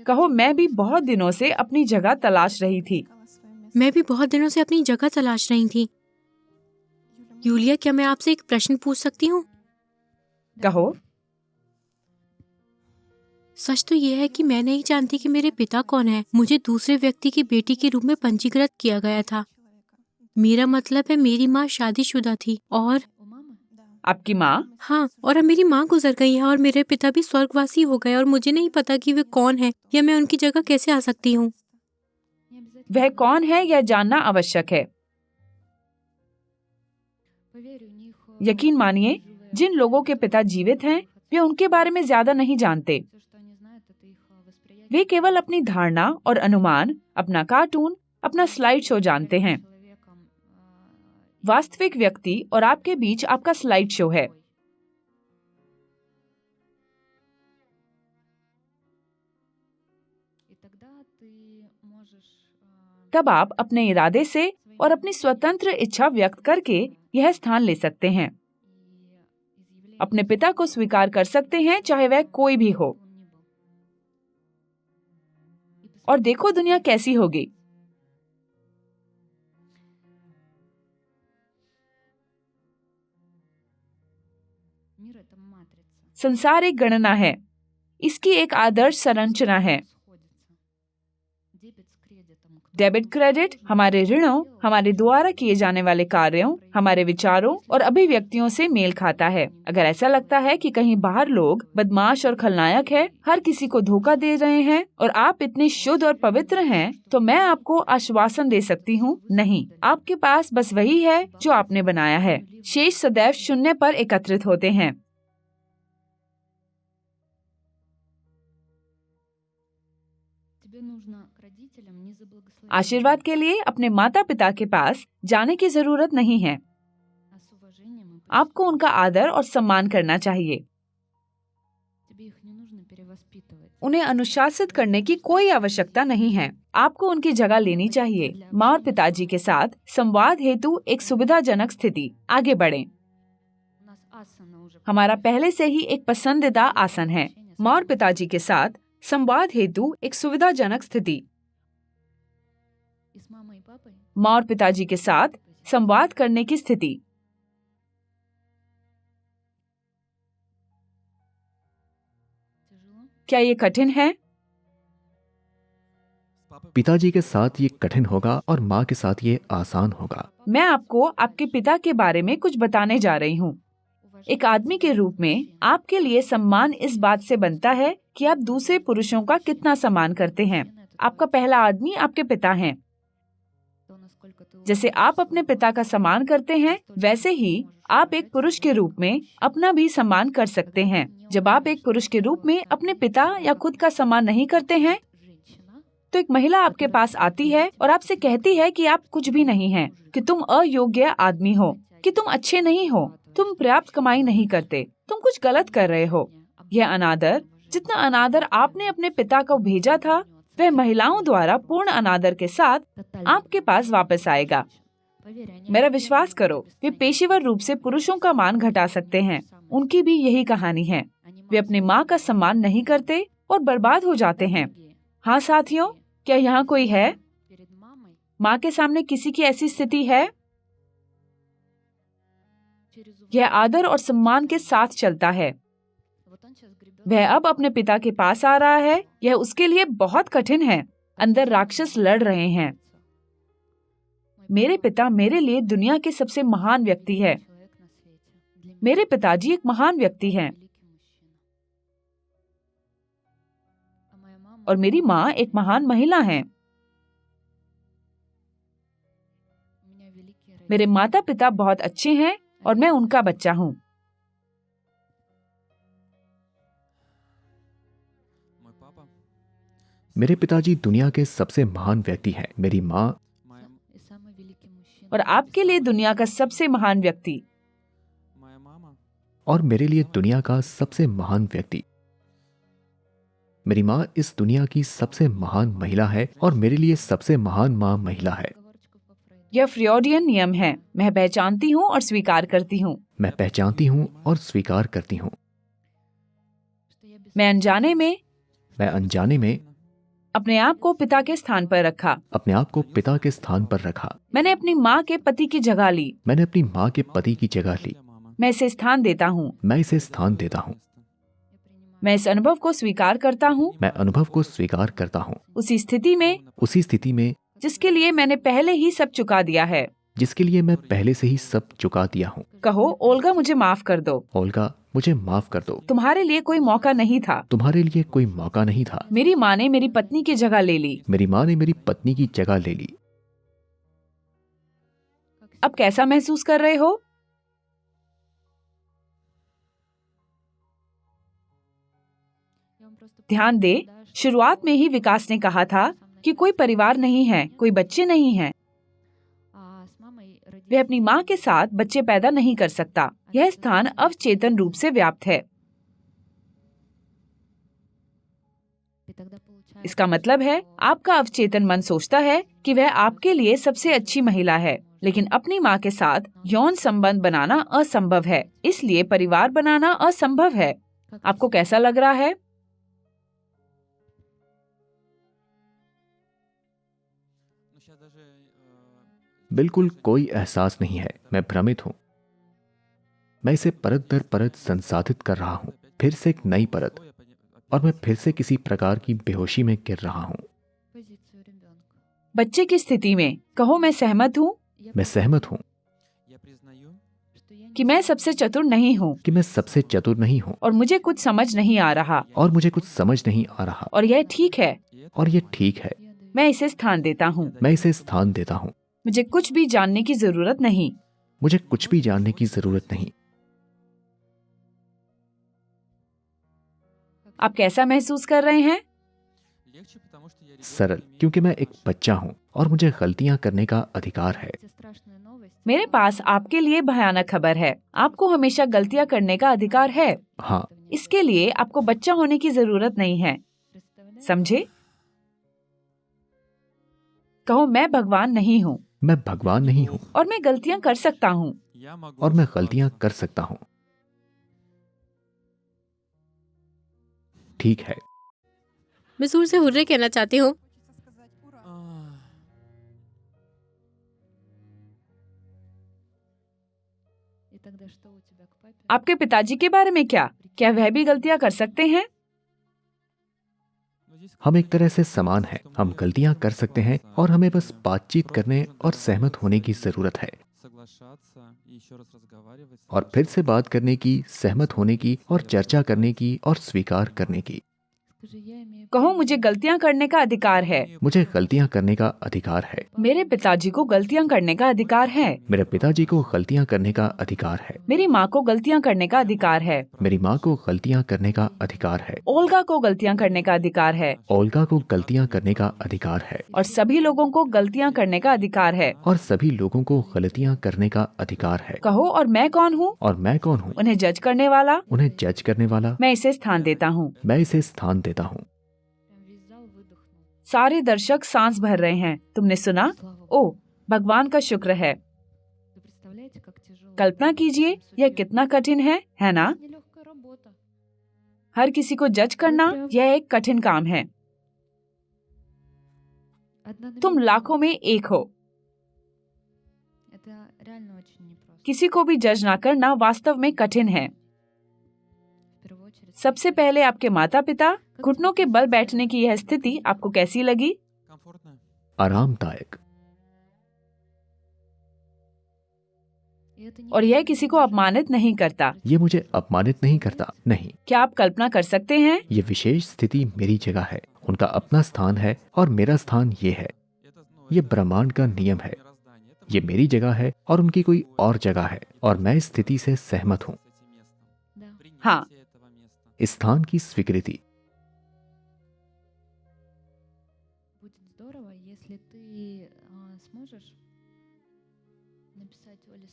कहो, मैं भी बहुत दिनों से अपनी जगह तलाश रही थी। मैं भी बहुत दिनों से अपनी जगह तलाश रही थी। यूलिया, क्या मैं आपसे एक प्रश्न पूछ सकती हूँ? कहो। सच तो यह है कि मैं नहीं जानती कि मेरे पिता कौन है। मुझे दूसरे व्यक्ति की बेटी के रूप में पंजीकृत किया गया था। मेरा मतलब है मेरी माँ शादीशुदा थी और आपकी माँ? हाँ, और अब मेरी माँ गुजर गई है और मेरे पिता भी स्वर्गवासी हो गए और मुझे नहीं पता कि वे कौन है या मैं उनकी जगह कैसे आ सकती हूँ। वह कौन है यह जानना आवश्यक है। यकीन मानिए, जिन लोगों के पिता जीवित हैं, वे उनके बारे में ज्यादा नहीं जानते। वे केवल अपनी धारणा और अनुमान, अपना कार्टून, अपना स्लाइड शो जानते हैं। वास्तविक व्यक्ति और आपके बीच आपका स्लाइड शो है। तब आप अपने इरादे से और अपनी स्वतंत्र इच्छा व्यक्त करके यह स्थान ले सकते हैं। अपने पिता को स्वीकार कर सकते हैं, चाहे वह कोई भी हो। और देखो दुनिया कैसी होगी। संसार एक गणना है, इसकी एक आदर्श संरचना है। डेबिट क्रेडिट हमारे ऋणों, हमारे द्वारा किए जाने वाले कार्यों, हमारे विचारों और अभिव्यक्तियों से मेल खाता है। अगर ऐसा लगता है कि कहीं बाहर लोग बदमाश और खलनायक है, हर किसी को धोखा दे रहे हैं और आप इतने शुद्ध और पवित्र हैं, तो मैं आपको आश्वासन दे सकती हूँ, नहीं, आपके पास बस वही है जो आपने बनाया है। शेष सदैव शून्य पर एकत्रित होते हैं। आशीर्वाद के लिए अपने माता पिता के पास जाने की जरूरत नहीं है। आपको उनका आदर और सम्मान करना चाहिए। उन्हें अनुशासित करने की कोई आवश्यकता नहीं है। आपको उनकी जगह लेनी चाहिए। माँ और पिताजी के साथ संवाद हेतु एक सुविधाजनक स्थिति। आगे बढ़ें। हमारा पहले से ही एक पसंदीदा आसन है। माँ और पिताजी के साथ संवाद हेतु एक सुविधाजनक स्थिति। माँ और पिताजी के साथ संवाद करने की स्थिति। क्या ये कठिन है? पिताजी के साथ ये कठिन होगा और माँ के साथ ये आसान होगा। मैं आपको आपके पिता के बारे में कुछ बताने जा रही हूँ। एक आदमी के रूप में आपके लिए सम्मान इस बात से बनता है कि आप दूसरे पुरुषों का कितना सम्मान करते हैं। आपका पहला आदमी आपके पिता हैं। जैसे आप अपने पिता का सम्मान करते हैं, वैसे ही आप एक पुरुष के रूप में अपना भी सम्मान कर सकते हैं। जब आप एक पुरुष के रूप में अपने पिता या खुद का सम्मान नहीं करते हैं, तो एक महिला आपके पास आती है और आपसे कहती है कि आप कुछ भी नहीं हैं, कि तुम अयोग्य आदमी हो, कि तुम अच्छे नहीं हो, तुम पर्याप्त कमाई नहीं करते, तुम कुछ गलत कर रहे हो। यह अनादर, जितना अनादर आपने अपने पिता को भेजा था, वह महिलाओं द्वारा पूर्ण अनादर के साथ आपके पास वापस आएगा। मेरा विश्वास करो, वे पेशेवर रूप से पुरुषों का मान घटा सकते हैं। उनकी भी यही कहानी है। वे अपनी माँ का सम्मान नहीं करते और बर्बाद हो जाते हैं। हाँ साथियों, क्या यहाँ कोई है? माँ के सामने किसी की ऐसी स्थिति है? यह आदर और सम्मान के साथ चलता है। वह अब अपने पिता के पास आ रहा है। यह उसके लिए बहुत कठिन है। अंदर राक्षस लड़ रहे हैं। मेरे पिता मेरे लिए दुनिया के सबसे महान व्यक्ति है। मेरे पिताजी एक महान व्यक्ति हैं और मेरी माँ एक महान महिला है। मेरे माता पिता बहुत अच्छे हैं और मैं उनका बच्चा हूँ। मेरे पिताजी दुनिया के सबसे महान व्यक्ति हैं। मेरी माँ और आपके लिए दुनिया का सबसे महान व्यक्ति और मेरे लिए दुनिया का सबसे महान व्यक्ति। मेरी माँ इस दुनिया की सबसे महान महिला है और मेरे लिए सबसे महान माँ महिला है। यह फ्रॉयडियन नियम है। मैं पहचानती हूँ और स्वीकार करती हूँ। मैं पहचानती हूँ और स्वीकार करती हूँ। मैं अनजाने में अपने आप को पिता के स्थान पर रखा। अपने आप को पिता के स्थान पर रखा। मैंने अपनी माँ के पति की जगह ली। मैंने अपनी माँ के पति की जगह ली। मैं इसे स्थान देता हूँ। मैं इसे स्थान देता हूँ। मैं इस अनुभव को स्वीकार करता हूँ। मैं अनुभव को स्वीकार करता हूँ। उसी स्थिति में जिसके लिए मैंने पहले ही सब चुका दिया है। जिसके लिए मैं पहले से ही सब चुका दिया हूँ। कहो, ओल्गा मुझे माफ कर दो। ओल्गा मुझे माफ कर दो। तुम्हारे लिए कोई मौका नहीं था। तुम्हारे लिए कोई मौका नहीं था। मेरी माँ ने मेरी पत्नी की जगह ले ली। मेरी माँ ने मेरी पत्नी की जगह ले ली। अब कैसा महसूस कर रहे हो? ध्यान दे, शुरुआत में ही विकास ने कहा था कि कोई परिवार नहीं है, कोई बच्चे नहीं हैं। वह अपनी माँ के साथ बच्चे पैदा नहीं कर सकता। यह स्थान अवचेतन रूप से व्याप्त है। इसका मतलब है आपका अवचेतन मन सोचता है कि वह आपके लिए सबसे अच्छी महिला है, लेकिन अपनी माँ के साथ यौन संबंध बनाना असंभव है। इसलिए परिवार बनाना असंभव है। आपको कैसा लग रहा है? बिल्कुल कोई एहसास नहीं है। मैं भ्रमित हूँ। मैं इसे परत दर परत संसाधित कर रहा हूँ, फिर से एक नई परत, और मैं फिर से किसी प्रकार की बेहोशी में गिर रहा हूँ। बच्चे की स्थिति में कहो, मैं सहमत हूँ। मैं सहमत हूँ कि मैं सबसे चतुर नहीं हूँ। कि मैं सबसे चतुर नहीं हूँ और मुझे कुछ समझ नहीं आ रहा। और मुझे कुछ समझ नहीं आ रहा। और यह ठीक है। और ये ठीक है। मैं इसे स्थान देता हूँ। मैं इसे स्थान देता हूँ। मुझे कुछ भी जानने की जरूरत नहीं। मुझे कुछ भी जानने की जरूरत नहीं। आप कैसा महसूस कर रहे हैं? सरल, क्योंकि मैं एक बच्चा हूँ और मुझे गलतियाँ करने का अधिकार है। मेरे पास आपके लिए भयानक खबर है। आपको हमेशा गलतियाँ करने का अधिकार है। हाँ, इसके लिए आपको बच्चा होने की जरूरत नहीं है। समझे? कहो, मैं भगवान नहीं हूँ। मैं भगवान नहीं हूँ और मैं गलतियाँ कर सकता हूँ। और मैं गलतियाँ कर सकता हूँ। ठीक है। मैं जोर से हुर्रे कहना चाहती हूँ। आपके पिताजी के बारे में क्या वह भी गलतियाँ कर सकते हैं? हम एक तरह से समान हैं। हम गलतियाँ कर सकते हैं और हमें बस बातचीत करने और सहमत होने की जरूरत है। और फिर से बात करने की, सहमत होने की और चर्चा करने की और स्वीकार करने की। कहो, मुझे गलतियाँ करने का अधिकार है। मुझे गलतियाँ करने का अधिकार है। मेरे पिताजी को गलतियाँ करने का अधिकार है। मेरे पिताजी को गलतियाँ करने का अधिकार है। मेरी माँ को गलतियाँ करने का अधिकार है। मेरी माँ को गलतियाँ करने का अधिकार है। ओल्गा को गलतियाँ करने का अधिकार है। ओल्गा को गलतियाँ करने का अधिकार है। और सभी लोगों को गलतियाँ करने का अधिकार है। और सभी लोगों को गलतियाँ करने का अधिकार है। कहो, और मैं कौन हूँ? और मैं कौन हूँ? उन्हें जज करने वाला। उन्हें जज करने वाला। मैं इसे स्थान देता हूँ। मैं इसे स्थान देता हूँ। सारे दर्शक सांस भर रहे हैं। तुमने सुना? ओ, भगवान का शुक्र है। कल्पना कीजिए, यह कितना कठिन है ना? हर किसी को जज करना, यह एक कठिन काम है। तुम लाखों में एक हो। किसी को भी जज ना करना वास्तव में कठिन है। सबसे पहले आपके माता पिता, घुटनों के बल बैठने की यह स्थिति आपको कैसी लगी? आरामदायक। और यह किसी को अपमानित नहीं करता। ये मुझे अपमानित नहीं करता, नहीं। क्या आप कल्पना कर सकते हैं? ये विशेष स्थिति मेरी जगह है, उनका अपना स्थान है और मेरा स्थान ये है। ये ब्रह्मांड का नियम है। ये मेरी जगह है और उनकी कोई और जगह है, और मैं इस स्थिति से सहमत हूँ। हाँ, इस स्थान की स्वीकृति।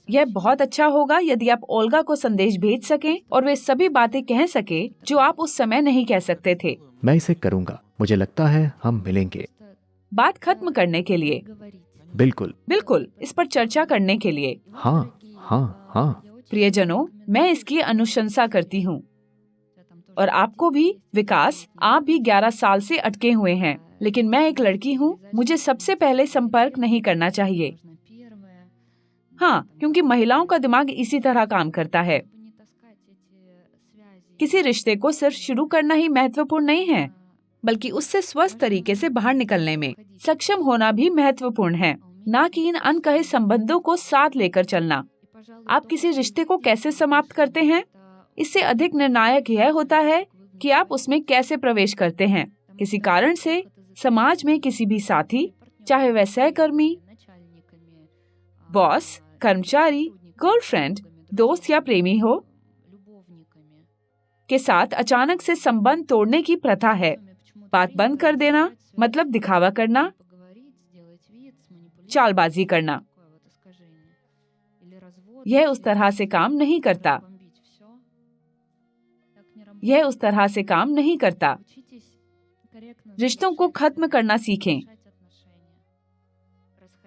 यह बहुत अच्छा होगा यदि आप ओल्गा को संदेश भेज सकें और वे सभी बातें कह सके जो आप उस समय नहीं कह सकते थे। मैं इसे करूँगा। मुझे लगता है हम मिलेंगे। बात खत्म करने के लिए। बिल्कुल। बिल्कुल, इस पर चर्चा करने के लिए। हाँ हाँ हाँ। प्रियजनों, मैं इसकी अनुशंसा करती हूँ। और आपको भी, विकास, आप भी 11 साल से अटके हुए हैं, लेकिन मैं एक लड़की हूँ, मुझे सबसे पहले संपर्क नहीं करना चाहिए। हाँ, क्योंकि महिलाओं का दिमाग इसी तरह काम करता है। किसी रिश्ते को सिर्फ शुरू करना ही महत्वपूर्ण नहीं है, बल्कि उससे स्वस्थ तरीके से बाहर निकलने में सक्षम होना भी महत्वपूर्ण है, ना कि इन अनकहे संबंधों को साथ लेकर चलना। आप किसी रिश्ते को कैसे समाप्त करते हैं, इससे अधिक निर्णायक यह होता है कि आप उसमें कैसे प्रवेश करते हैं। किसी कारण से समाज में किसी भी साथी, चाहे वह सहकर्मी, बॉस, कर्मचारी, गर्लफ्रेंड, दोस्त या प्रेमी हो, के साथ अचानक से संबंध तोड़ने की प्रथा है। बात बंद कर देना मतलब दिखावा करना, चालबाजी करना। यह उस तरह से काम नहीं करता। यह उस तरह से काम नहीं करता। रिश्तों को खत्म करना सीखें,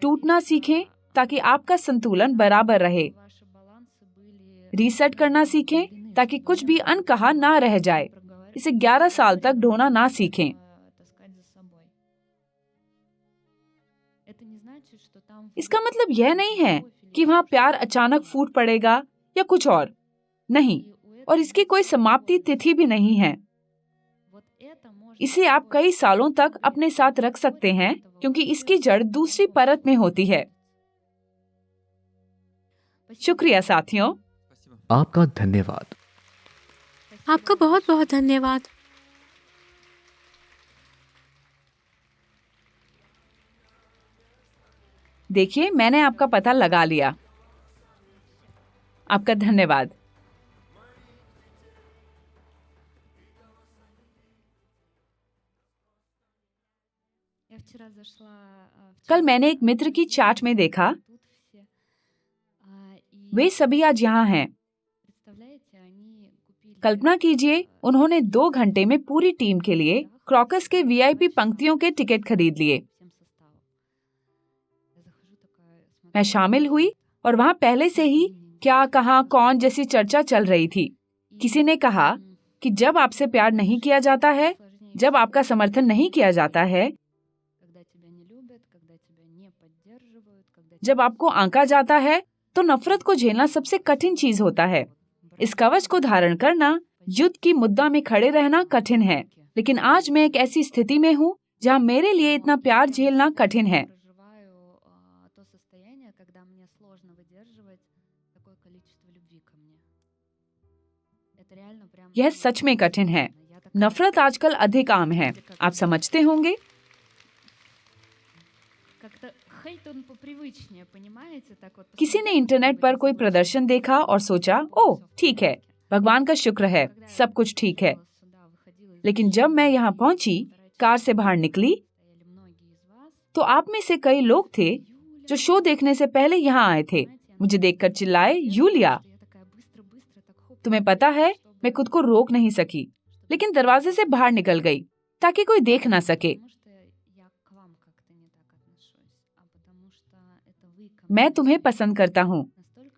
टूटना सीखें ताकि आपका संतुलन बराबर रहे। रीसेट करना सीखें ताकि कुछ भी अनकहा ना रह जाए। इसे 11 साल तक ढोना ना सीखें। इसका मतलब यह नहीं है कि वहाँ प्यार अचानक फूट पड़ेगा या कुछ और नहीं, और इसकी कोई समाप्ति तिथि भी नहीं है। इसे आप कई सालों तक अपने साथ रख सकते हैं, क्योंकि इसकी जड़ दूसरी परत में होती है। शुक्रिया साथियों। आपका धन्यवाद। आपका बहुत बहुत धन्यवाद। देखिए, मैंने आपका पता लगा लिया। आपका धन्यवाद। कल मैंने एक मित्र की चैट में देखा, वे सभी आज यहाँ हैं। कल्पना कीजिए, उन्होंने 2 घंटे में पूरी टीम के लिए क्रॉकस के वीआईपी पंक्तियों के टिकट खरीद लिए। मैं शामिल हुई और वहाँ पहले से ही क्या, कहाँ, कौन जैसी चर्चा चल रही थी। किसी ने कहा कि जब आपसे प्यार नहीं किया जाता है, जब आपका समर्थन नहीं किया जाता है, जब आपको आंका जाता है, तो नफरत को झेलना सबसे कठिन चीज होता है। इस कवच को धारण करना, युद्ध की मुद्दा में खड़े रहना कठिन है, लेकिन आज मैं एक ऐसी स्थिति में हूँ जहाँ मेरे लिए इतना प्यार झेलना कठिन है। यह सच में कठिन है। नफरत आजकल अधिक आम है, आप समझते होंगे। किसी ने इंटरनेट पर कोई प्रदर्शन देखा और सोचा, ओह ठीक है, भगवान का शुक्र है, सब कुछ ठीक है। लेकिन जब मैं यहाँ पहुंची, कार से बाहर निकली, तो आप में से कई लोग थे जो शो देखने से पहले यहाँ आए थे। मुझे देखकर चिल्लाए, यूलिया। तुम्हें पता है, मैं खुद को रोक नहीं सकी, लेकिन दरवाजे से बाहर निकल गई ताकि कोई देख ना सके। मैं तुम्हें पसंद करता हूँ,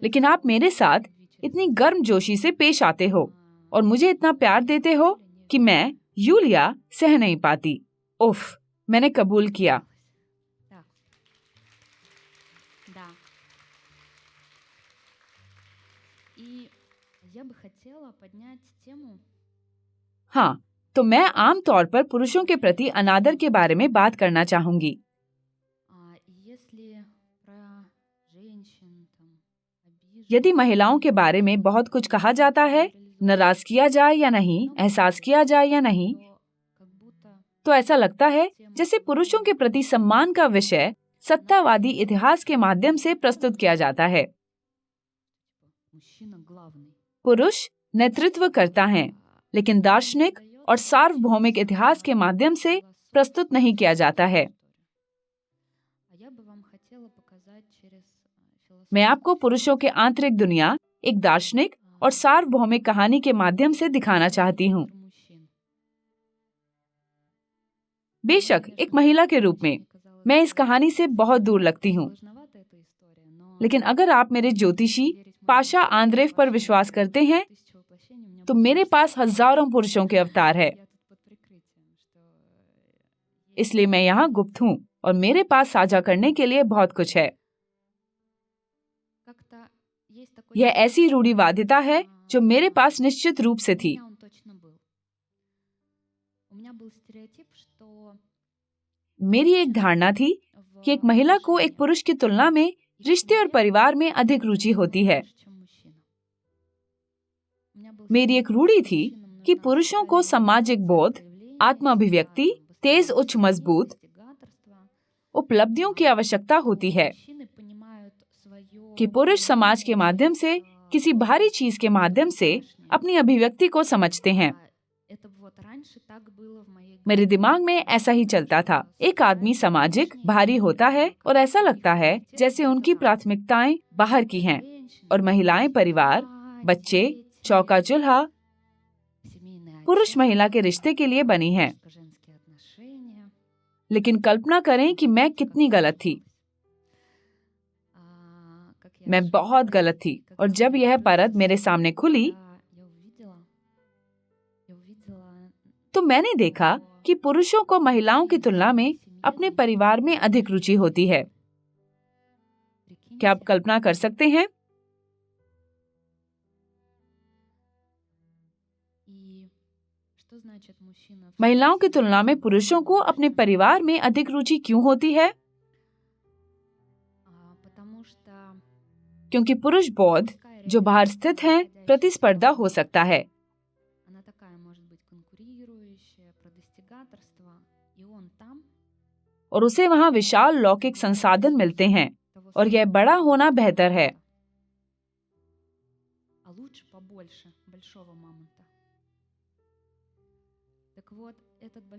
लेकिन आप मेरे साथ इतनी गर्मजोशी से पेश आते हो और मुझे इतना प्यार देते हो कि मैं, यूलिया, सह नहीं पाती। उफ, मैंने कबूल किया। हाँ, तो मैं आम तौर पर पुरुषों के प्रति अनादर के बारे में बात करना चाहूंगी। यदि महिलाओं के बारे में बहुत कुछ कहा जाता है, नाराज किया जाए या नहीं, एहसास किया जाए या नहीं, तो ऐसा लगता है जैसे पुरुषों के प्रति सम्मान का विषय सत्तावादी इतिहास के माध्यम से प्रस्तुत किया जाता है। पुरुष नेतृत्व करता है, लेकिन दार्शनिक और सार्वभौमिक इतिहास के माध्यम से प्रस्तुत नहीं किया जाता है। मैं आपको पुरुषों के आंतरिक दुनिया एक दार्शनिक और सार्वभौमिक कहानी के माध्यम से दिखाना चाहती हूँ। बेशक एक महिला के रूप में मैं इस कहानी से बहुत दूर लगती हूँ, लेकिन अगर आप मेरे ज्योतिषी पाशा आंद्रेव पर विश्वास करते हैं, तो मेरे पास हजारों पुरुषों के अवतार है। इसलिए मैं यहाँ गुप्त हूँ और मेरे पास साझा करने के लिए बहुत कुछ है। यह ऐसी रूढ़िवादिता है जो मेरे पास निश्चित रूप से थी। मेरी एक धारणा थी कि एक महिला को एक पुरुष की तुलना में रिश्ते और परिवार में अधिक रुचि होती है। मेरी एक रूढ़ी थी कि पुरुषों को सामाजिक बोध, आत्माभिव्यक्ति, तेज उच्च मजबूत उपलब्धियों की आवश्यकता होती है, कि पुरुष समाज के माध्यम से, किसी भारी चीज के माध्यम से अपनी अभिव्यक्ति को समझते हैं। मेरे दिमाग में ऐसा ही चलता था। एक आदमी सामाजिक भारी होता है और ऐसा लगता है जैसे उनकी प्राथमिकताएं बाहर की हैं और महिलाएं परिवार, बच्चे, चौका चूल्हा पुरुष महिला के रिश्ते के लिए बनी हैं। लेकिन कल्पना करें कि मैं कितनी गलत थी। मैं बहुत गलत थी, और जब यह परत मेरे सामने खुली तो मैंने देखा कि पुरुषों को महिलाओं की तुलना में अपने परिवार में अधिक रुचि होती है। क्या आप कल्पना कर सकते हैं? महिलाओं की तुलना में पुरुषों को अपने परिवार में अधिक रुचि क्यों होती है? क्योंकि पुरुष बौद्ध जो बाहर स्थित हैं, प्रतिस्पर्धा हो सकता है। और उसे वहाँ विशाल लौकिक संसाधन मिलते हैं, और यह बड़ा होना बेहतर है।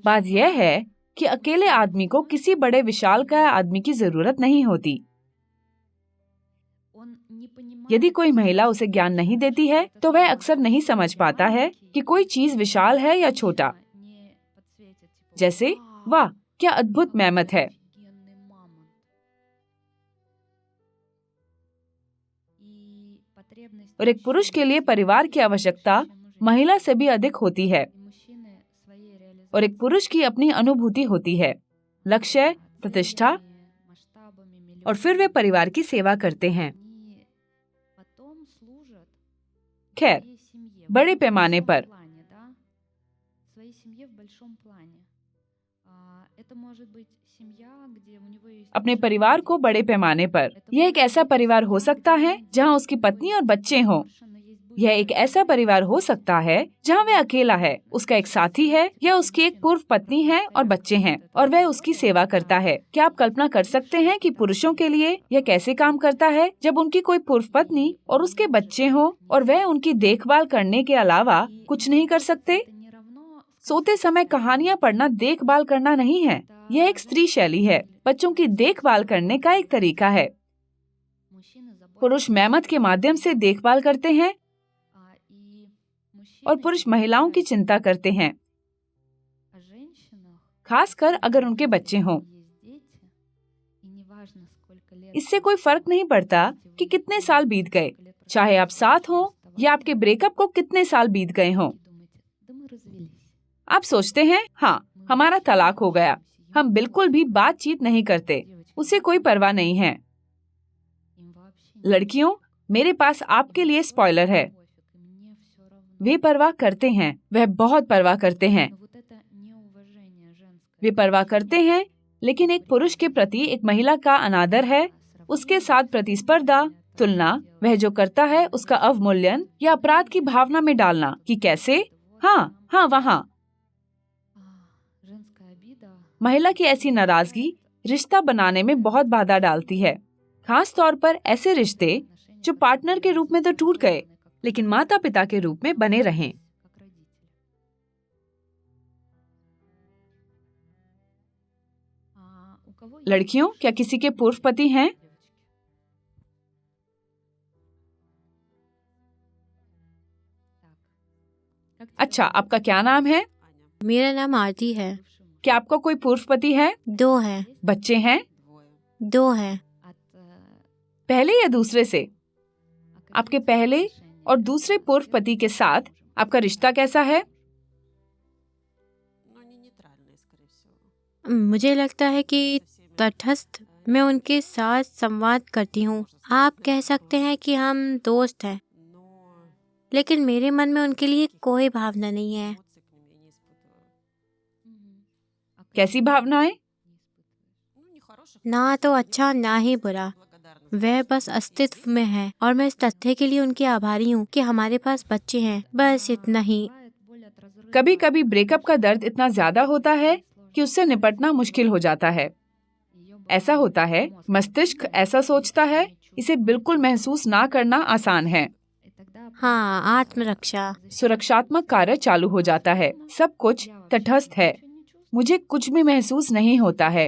बात यह है कि अकेले आदमी को किसी बड़े विशालकाय आदमी की जरूरत नहीं होती। यदि कोई महिला उसे ज्ञान नहीं देती है, तो वह अक्सर नहीं समझ पाता है कि कोई चीज विशाल है या छोटा। जैसे, वाह क्या अद्भुत मैमथ है। और एक पुरुष के लिए परिवार की आवश्यकता महिला से भी अधिक होती है। और एक पुरुष की अपनी अनुभूति होती है, लक्ष्य, प्रतिष्ठा, और फिर वे परिवार की सेवा करते हैं। खैर, बड़े पैमाने पर अपने परिवार को बड़े पैमाने पर, यह एक ऐसा परिवार हो सकता है जहां उसकी पत्नी और बच्चे हों। यह एक ऐसा परिवार हो सकता है जहां वह अकेला है, उसका एक साथी है या उसकी एक पूर्व पत्नी है और बच्चे हैं, और वह उसकी सेवा करता है। क्या आप कल्पना कर सकते हैं कि पुरुषों के लिए यह कैसे काम करता है जब उनकी कोई पूर्व पत्नी और उसके बच्चे हों और वह उनकी देखभाल करने के अलावा कुछ नहीं कर सकते? सोते समय कहानियाँ पढ़ना देखभाल करना नहीं है, यह एक स्त्री शैली है। बच्चों की देखभाल करने का एक तरीका है। पुरुष मेहमत के माध्यम से देखभाल करते हैं और पुरुष महिलाओं की चिंता करते हैं, खासकर अगर उनके बच्चे हों। इससे कोई फर्क नहीं पड़ता कि कितने साल बीत गए, चाहे आप साथ हों या आपके ब्रेकअप को कितने साल बीत गए हों। आप सोचते हैं, हाँ हमारा तलाक हो गया, हम बिल्कुल भी बातचीत नहीं करते, उसे कोई परवाह नहीं है। लड़कियों, मेरे पास आपके लिए स्पॉइलर है। वे परवाह करते हैं, वह बहुत परवाह करते हैं। वे परवाह करते हैं, लेकिन एक पुरुष के प्रति एक महिला का अनादर है, उसके साथ प्रतिस्पर्धा, तुलना, वह जो करता है उसका अवमूल्यन या अपराध की भावना में डालना कि कैसे, हाँ वहाँ। महिला की ऐसी नाराजगी रिश्ता बनाने में बहुत बाधा डालती है, खास तौर पर ऐसे रिश्ते जो पार्टनर के रूप में तो टूट गए, लेकिन माता पिता के रूप में बने रहें। लड़कियों, क्या किसी के पूर्व पति हैं? अच्छा, आपका क्या नाम है? मेरा नाम आरती है। क्या आपका कोई पूर्व पति है? 2 है। बच्चे हैं? 2 है। पहले या दूसरे से? आपके पहले और दूसरे पूर्व पति के साथ आपका रिश्ता कैसा है? मुझे लगता है कि तटस्थ। मैं उनके साथ संवाद करती हूँ। आप कह सकते हैं कि हम दोस्त हैं, लेकिन मेरे मन में उनके लिए कोई भावना नहीं है। कैसी भावनाएं? ना तो अच्छा ना ही बुरा। वह बस अस्तित्व में है और मैं इस तथ्य के लिए उनकी आभारी हूँ कि हमारे पास बच्चे हैं। बस इतना ही। कभी कभी ब्रेकअप का दर्द इतना ज्यादा होता है कि उससे निपटना मुश्किल हो जाता है। ऐसा होता है, मस्तिष्क ऐसा सोचता है, इसे बिल्कुल महसूस ना करना आसान है। हाँ, आत्मरक्षा। सुरक्षात्मक कार्य चालू हो जाता है। सब कुछ तटस्थ है, मुझे कुछ भी महसूस नहीं होता है।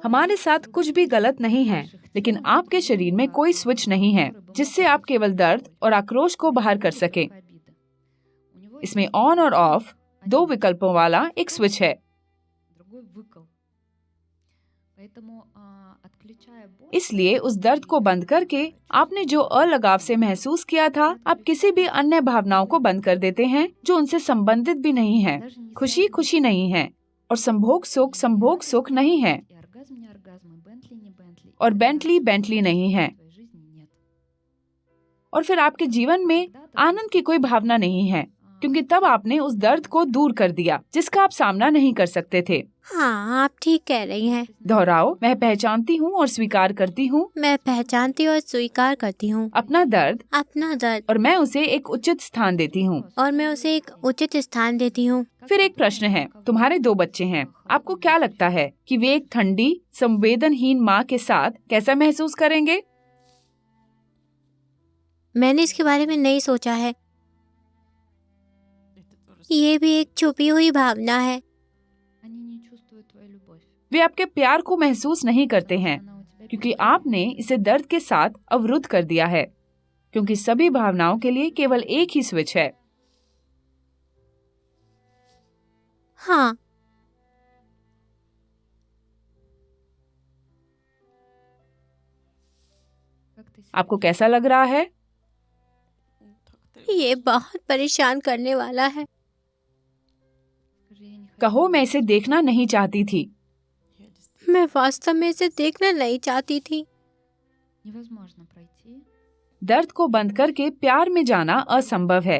हमारे साथ कुछ भी गलत नहीं है, लेकिन आपके शरीर में कोई स्विच नहीं है जिससे आप केवल दर्द और आक्रोश को बाहर कर सके। इसमें ऑन और ऑफ 2 विकल्पों वाला एक स्विच है। इसलिए उस दर्द को बंद करके आपने जो अलगाव से महसूस किया था, आप किसी भी अन्य भावनाओं को बंद कर देते हैं जो उनसे संबंधित भी नहीं है। खुशी खुशी नहीं है और संभोग सुख नहीं है और बेंटली नहीं है। और फिर आपके जीवन में आनंद की कोई भावना नहीं है, क्योंकि तब आपने उस दर्द को दूर कर दिया जिसका आप सामना नहीं कर सकते थे। हाँ, आप ठीक कह रही हैं। दोहराओ, मैं पहचानती हूँ और स्वीकार करती हूँ। मैं पहचानती और स्वीकार करती हूँ अपना दर्द और मैं उसे एक उचित स्थान देती हूँ। फिर एक प्रश्न है, तुम्हारे 2 बच्चे हैं, आपको क्या लगता है कि वे एक ठंडी संवेदनहीन माँ के साथ कैसा महसूस करेंगे? मैंने इसके बारे में नहीं सोचा है। ये भी एक छुपी हुई भावना है। वे आपके प्यार को महसूस नहीं करते हैं क्योंकि आपने इसे दर्द के साथ अवरुद्ध कर दिया है, क्योंकि सभी भावनाओं के लिए केवल एक ही स्विच है। हाँ, आपको कैसा लग रहा है? ये बहुत परेशान करने वाला है। कहो, मैं इसे देखना नहीं चाहती थी। मैं वास्तव में इसे देखना नहीं चाहती थी। दर्द को बंद करके प्यार में जाना असंभव है।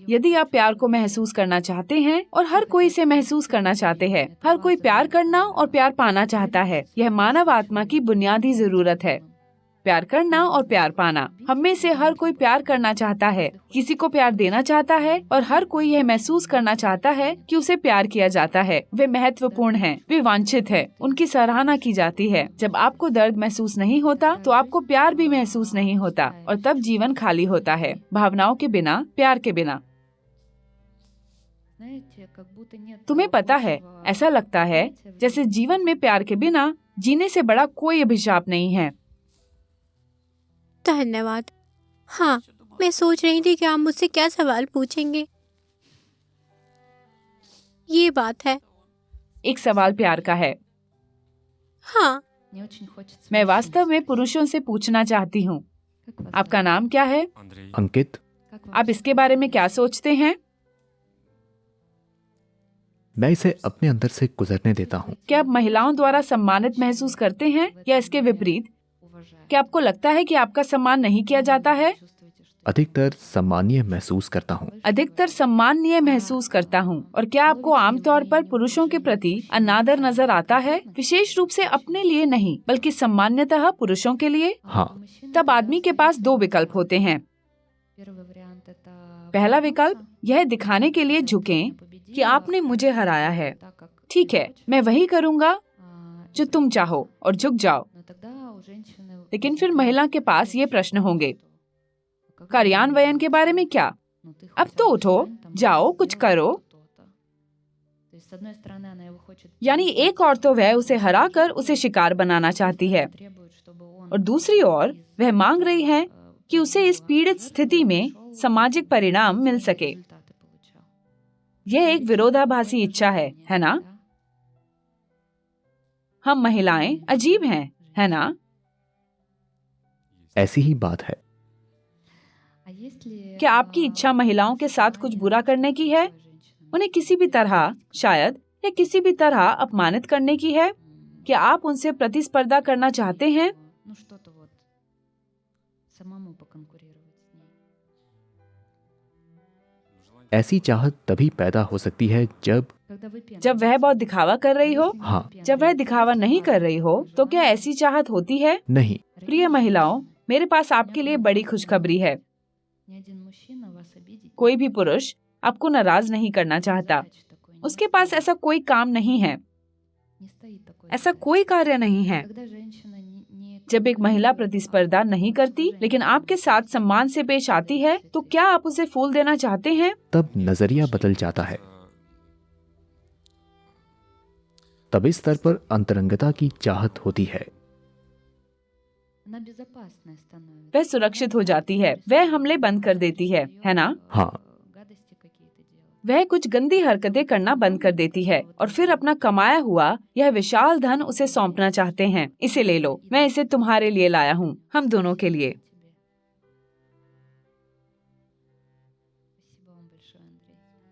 यदि आप प्यार को महसूस करना चाहते हैं, और हर कोई इसे महसूस करना चाहते हैं, हर कोई प्यार करना और प्यार पाना चाहता है। यह मानव आत्मा की बुनियादी जरूरत है, प्यार करना और प्यार पाना। हम में से हर कोई प्यार करना चाहता है, किसी को प्यार देना चाहता है, और हर कोई यह महसूस करना चाहता है कि उसे प्यार किया जाता है। वे महत्वपूर्ण हैं, वे वांछित है, उनकी सराहना की जाती है। जब आपको दर्द महसूस नहीं होता तो आपको प्यार भी महसूस नहीं होता, और तब जीवन खाली होता है, भावनाओं के बिना, प्यार के बिना। तुम्हें पता है, ऐसा लगता है जैसे जीवन में प्यार के बिना जीने से बड़ा कोई अभिशाप नहीं है। धन्यवाद। हाँ, मैं सोच रही थी कि आप मुझसे क्या सवाल पूछेंगे। ये बात है। एक सवाल प्यार का है। हाँ, मैं वास्तव में पुरुषों से पूछना चाहती हूँ, आपका नाम क्या है? अंकित। आप इसके बारे में क्या सोचते हैं? मैं इसे अपने अंदर से गुजरने देता हूँ। क्या आप महिलाओं द्वारा सम्मानित महसूस करते हैं या इसके विपरीत? क्या आपको लगता है कि आपका सम्मान नहीं किया जाता है? अधिकतर सम्मानीय महसूस करता हूँ। अधिकतर सम्माननीय महसूस करता हूँ। और क्या आपको आमतौर पर पुरुषों के प्रति अनादर नजर आता है, विशेष रूप से अपने लिए नहीं बल्कि सामान्यतः पुरुषों के लिए? हाँ, तब आदमी के पास दो विकल्प होते हैं। पहला विकल्प यह दिखाने के लिए झुकें कि आपने मुझे हराया है। ठीक है, मैं वही करूँगा जो तुम चाहो और झुक जाओ। लेकिन फिर महिला के पास ये प्रश्न होंगे, कार्यान्वयन के बारे में क्या? अब तो उठो, जाओ, कुछ करो। यानी एक और तो वह उसे हराकर उसे शिकार बनाना चाहती है, और दूसरी ओर वह मांग रही है कि उसे इस पीड़ित स्थिति में सामाजिक परिणाम मिल सके। यह एक विरोधाभासी इच्छा है ना? हम महिलाएं अजीब हैं, है ना? ऐसी ही बात है। क्या आपकी इच्छा महिलाओं के साथ कुछ बुरा करने की है? उन्हें किसी भी तरह, शायद या किसी भी तरह अपमानित करने की है? क्या आप उनसे प्रतिस्पर्धा करना चाहते हैं? ऐसी चाहत तभी पैदा हो सकती है जब वह बहुत दिखावा कर रही हो। हाँ, जब वह दिखावा नहीं कर रही हो तो क्या ऐसी चाहत होती है? नहीं। प्रिय महिलाओं, मेरे पास आपके लिए बड़ी खुशखबरी है। कोई भी पुरुष आपको नाराज नहीं करना चाहता। उसके पास ऐसा कोई काम नहीं है, ऐसा कोई कार्य नहीं है। जब एक महिला प्रतिस्पर्धा नहीं करती लेकिन आपके साथ सम्मान से पेश आती है, तो क्या आप उसे फूल देना चाहते हैं? तब नजरिया बदल जाता है। तब इस स्तर पर अंतरंगता की चाहत होती है। वह सुरक्षित हो जाती है, वह हमले बंद कर देती है ना? हाँ, वह कुछ गंदी हरकतें करना बंद कर देती है और फिर अपना कमाया हुआ यह विशाल धन उसे सौंपना चाहते हैं। इसे ले लो, मैं इसे तुम्हारे लिए लाया हूँ, हम दोनों के लिए।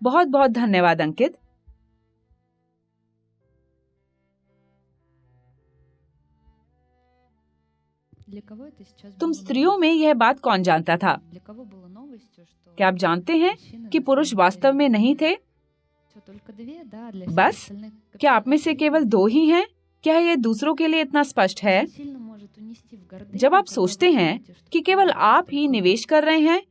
बहुत बहुत धन्यवाद अंकित। तुम स्त्रियों में यह बात कौन जानता था? क्या आप जानते हैं कि पुरुष वास्तव में नहीं थे? बस, क्या आप में से केवल दो ही हैं? क्या यह दूसरों के लिए इतना स्पष्ट है? जब आप सोचते हैं कि केवल आप ही निवेश कर रहे हैं,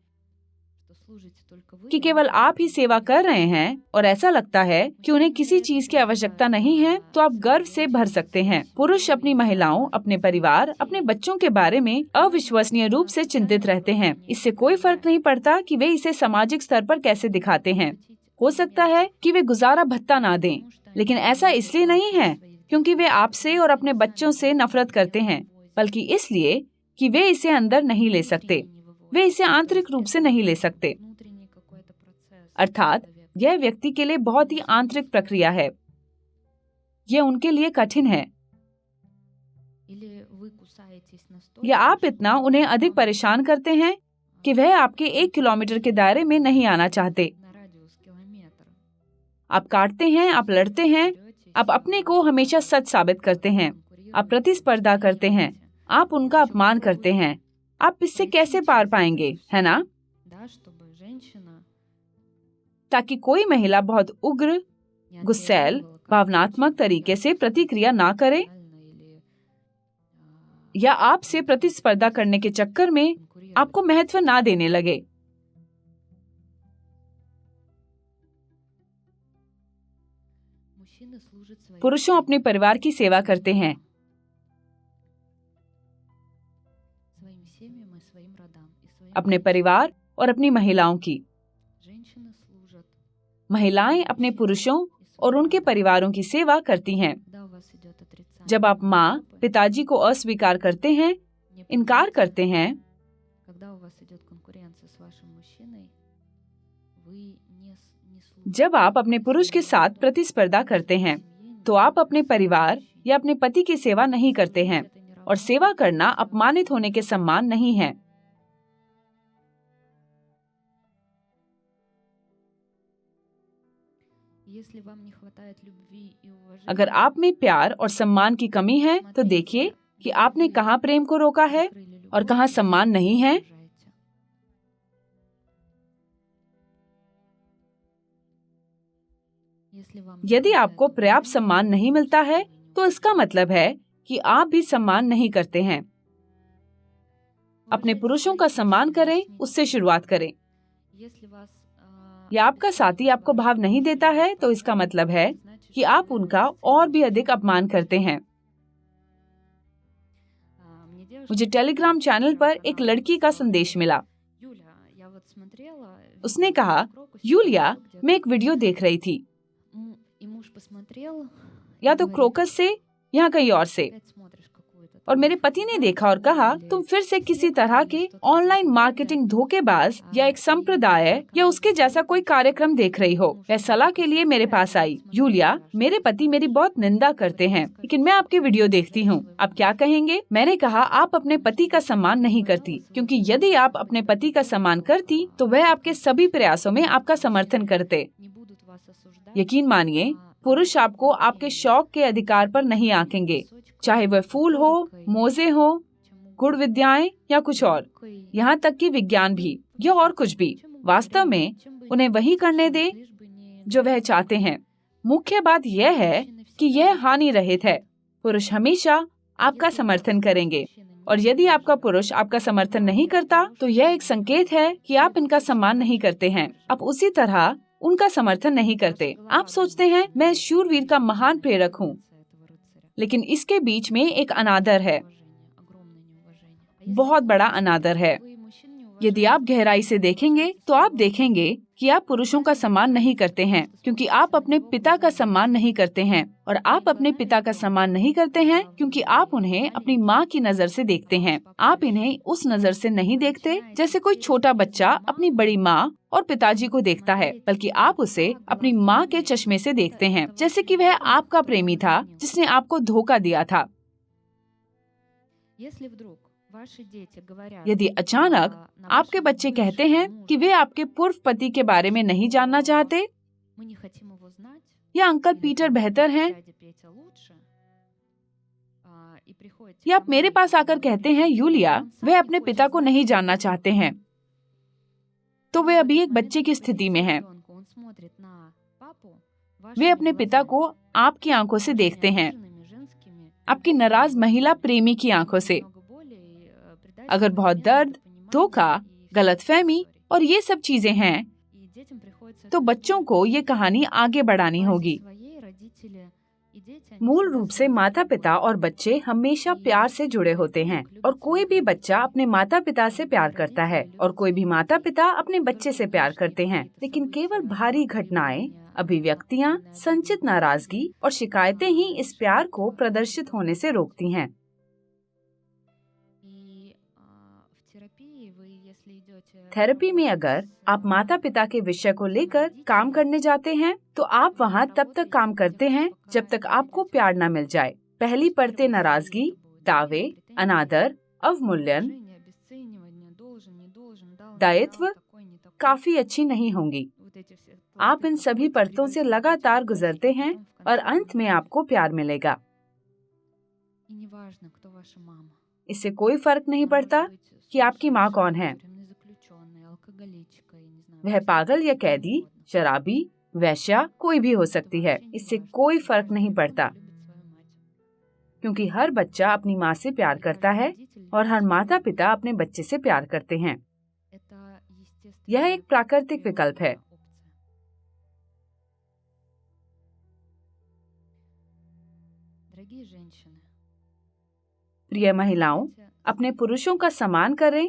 कि केवल आप ही सेवा कर रहे हैं और ऐसा लगता है कि उन्हें किसी चीज की आवश्यकता नहीं है, तो आप गर्व से भर सकते हैं। पुरुष अपनी महिलाओं, अपने परिवार, अपने बच्चों के बारे में अविश्वसनीय रूप से चिंतित रहते हैं। इससे कोई फर्क नहीं पड़ता कि वे इसे सामाजिक स्तर पर कैसे दिखाते हैं। हो सकता है कि वे गुजारा भत्ता ना दें, लेकिन ऐसा इसलिए नहीं है क्योंकि वे आपसे और अपने बच्चों से नफरत करते हैं, बल्कि इसलिए कि वे इसे अंदर नहीं ले सकते। वे इसे आंतरिक रूप से नहीं ले सकते। अर्थात यह व्यक्ति के लिए बहुत ही आंतरिक प्रक्रिया है। यह उनके लिए कठिन है। या आप इतना उन्हें अधिक परेशान करते हैं कि वह आपके 1 किलोमीटर के दायरे में नहीं आना चाहते। आप काटते हैं, आप लड़ते हैं, आप अपने को हमेशा सच साबित करते हैं, आप प्रतिस्पर्धा करते हैं, आप उनका अपमान करते हैं। आप इससे कैसे पार पाएंगे, है ना? ताकि कोई महिला बहुत उग्र, गुस्सैल, भावनात्मक तरीके से प्रतिक्रिया ना करे या आपसे प्रतिस्पर्धा करने के चक्कर में आपको महत्व ना देने लगे। पुरुषों अपने परिवार की सेवा करते हैं। अपने परिवार और अपनी महिलाओं की। महिलाएं अपने पुरुषों और उनके परिवारों की सेवा करती हैं। जब आप माँ, पिताजी को अस्वीकार करते हैं, इनकार करते हैं, जब आप अपने पुरुष के साथ प्रतिस्पर्धा करते हैं, तो आप अपने परिवार या अपने पति की सेवा नहीं करते हैं, और सेवा करना अपमानित होने के समान नहीं है। अगर आप में प्यार और सम्मान की कमी है तो देखिए कि आपने कहाँ प्रेम को रोका है और कहाँ सम्मान नहीं है। यदि आपको पर्याप्त सम्मान नहीं मिलता है तो इसका मतलब है कि आप भी सम्मान नहीं करते हैं। अपने पुरुषों का सम्मान करें, उससे शुरुआत करें। या आपका साथी आपको भाव नहीं देता है तो इसका मतलब है कि आप उनका और भी अधिक अपमान करते हैं। मुझे टेलीग्राम चैनल पर एक लड़की का संदेश मिला। उसने कहा, यूलिया, मैं एक वीडियो देख रही थी, या तो क्रोकस से या कहीं और से, और मेरे पति ने देखा और कहा, तुम फिर से किसी तरह के ऑनलाइन मार्केटिंग धोखेबाज या एक संप्रदाय या उसके जैसा कोई कार्यक्रम देख रही हो। वह सलाह के लिए मेरे पास आई। यूलिया, मेरे पति मेरी बहुत निंदा करते हैं, लेकिन मैं आपकी वीडियो देखती हूँ। आप क्या कहेंगे? मैंने कहा, आप अपने पति का सम्मान नहीं करती, क्योंकि यदि आप अपने पति का सम्मान करती तो वह आपके सभी प्रयासों में आपका समर्थन करते। यकीन मानिए, पुरुष आपको आपके शौक के अधिकार पर नहीं आंकेंगे, चाहे वह फूल हो, मोजे हो, गुण विद्याएं या कुछ और, यहाँ तक कि विज्ञान भी या और कुछ भी। वास्तव में उन्हें वही करने दे जो वह चाहते हैं। मुख्य बात यह है कि यह हानि रहित है। पुरुष हमेशा आपका समर्थन करेंगे, और यदि आपका पुरुष आपका समर्थन नहीं करता तो यह एक संकेत है कि आप इनका सम्मान नहीं करते हैं। आप उसी तरह उनका समर्थन नहीं करते। आप सोचते हैं, मैं शूरवीर का महान प्रेरक हूँ, लेकिन इसके बीच में एक अनादर है, बहुत बड़ा अनादर है। यदि आप गहराई से देखेंगे तो आप देखेंगे कि आप पुरुषों का सम्मान नहीं करते हैं, क्योंकि आप अपने पिता का सम्मान नहीं करते हैं, और आप अपने पिता का सम्मान नहीं करते हैं क्योंकि आप उन्हें अपनी माँ की नजर से देखते हैं। आप इन्हें उस नजर से नहीं देखते जैसे कोई छोटा बच्चा अपनी बड़ी माँ और पिताजी को देखता है, बल्कि आप उसे अपनी माँ के चश्मे से देखते हैं, जैसे कि वह आपका प्रेमी था जिसने आपको धोखा दिया था। यदि अचानक आपके बच्चे कहते हैं कि वे आपके पूर्व पति के बारे में नहीं जानना चाहते, या अंकल पीटर बेहतर हैं, या आप मेरे पास आकर कहते हैं, यूलिया, वे अपने पिता को नहीं जानना चाहते हैं, तो वे अभी एक बच्चे की स्थिति में हैं। वे अपने पिता को आपकी आंखों से देखते हैं, आपकी नाराज महिला प्रेमी की आंखों से। अगर बहुत दर्द, धोखा, गलतफहमी और ये सब चीजें हैं, तो बच्चों को ये कहानी आगे बढ़ानी होगी। मूल रूप से माता पिता और बच्चे हमेशा प्यार से जुड़े होते हैं, और कोई भी बच्चा अपने माता पिता से प्यार करता है, और कोई भी माता पिता अपने बच्चे से प्यार करते हैं। लेकिन केवल भारी घटनाएं, अभिव्यक्तियां, संचित नाराजगी और शिकायतें ही इस प्यार को प्रदर्शित होने से रोकती हैं। थेरेपी में अगर आप माता पिता के विषय को लेकर काम करने जाते हैं, तो आप वहाँ तब तक काम करते हैं जब तक आपको प्यार न मिल जाए। पहली परतें नाराजगी, दावे, अनादर, अवमूल्यन, दायित्व काफी अच्छी नहीं होंगी। आप इन सभी परतों से लगातार गुजरते हैं और अंत में आपको प्यार मिलेगा। इससे कोई फर्क नहीं पड़ता कि आपकी माँ कौन है। वह पागल या कैदी, शराबी, वैश्या कोई भी हो सकती है। इससे कोई फर्क नहीं पड़ता, क्योंकि हर बच्चा अपनी माँ से प्यार करता है और हर माता पिता अपने बच्चे से प्यार करते हैं। यह एक प्राकृतिक विकल्प है। प्रिय महिलाओं, अपने पुरुषों का सम्मान करें,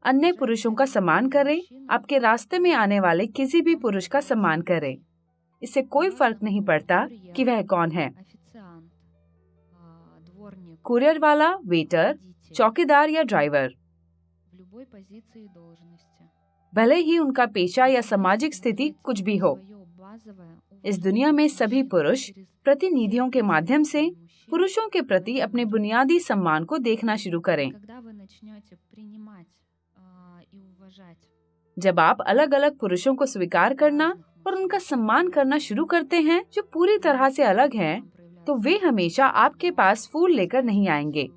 अन्य पुरुषों का सम्मान करें, आपके रास्ते में आने वाले किसी भी पुरुष का सम्मान करें। इससे कोई फर्क नहीं पड़ता कि वह कौन है, कुरियर वाला, वेटर, चौकीदार या ड्राइवर। भले ही उनका पेशा या सामाजिक स्थिति कुछ भी हो, इस दुनिया में सभी पुरुष प्रतिनिधियों के माध्यम से पुरुषों के प्रति अपने बुनियादी सम्मान को देखना शुरू करें। जब आप अलग अलग पुरुषों को स्वीकार करना और उनका सम्मान करना शुरू करते हैं जो पूरी तरह से अलग हैं, तो वे हमेशा आपके पास फूल लेकर नहीं आएंगे।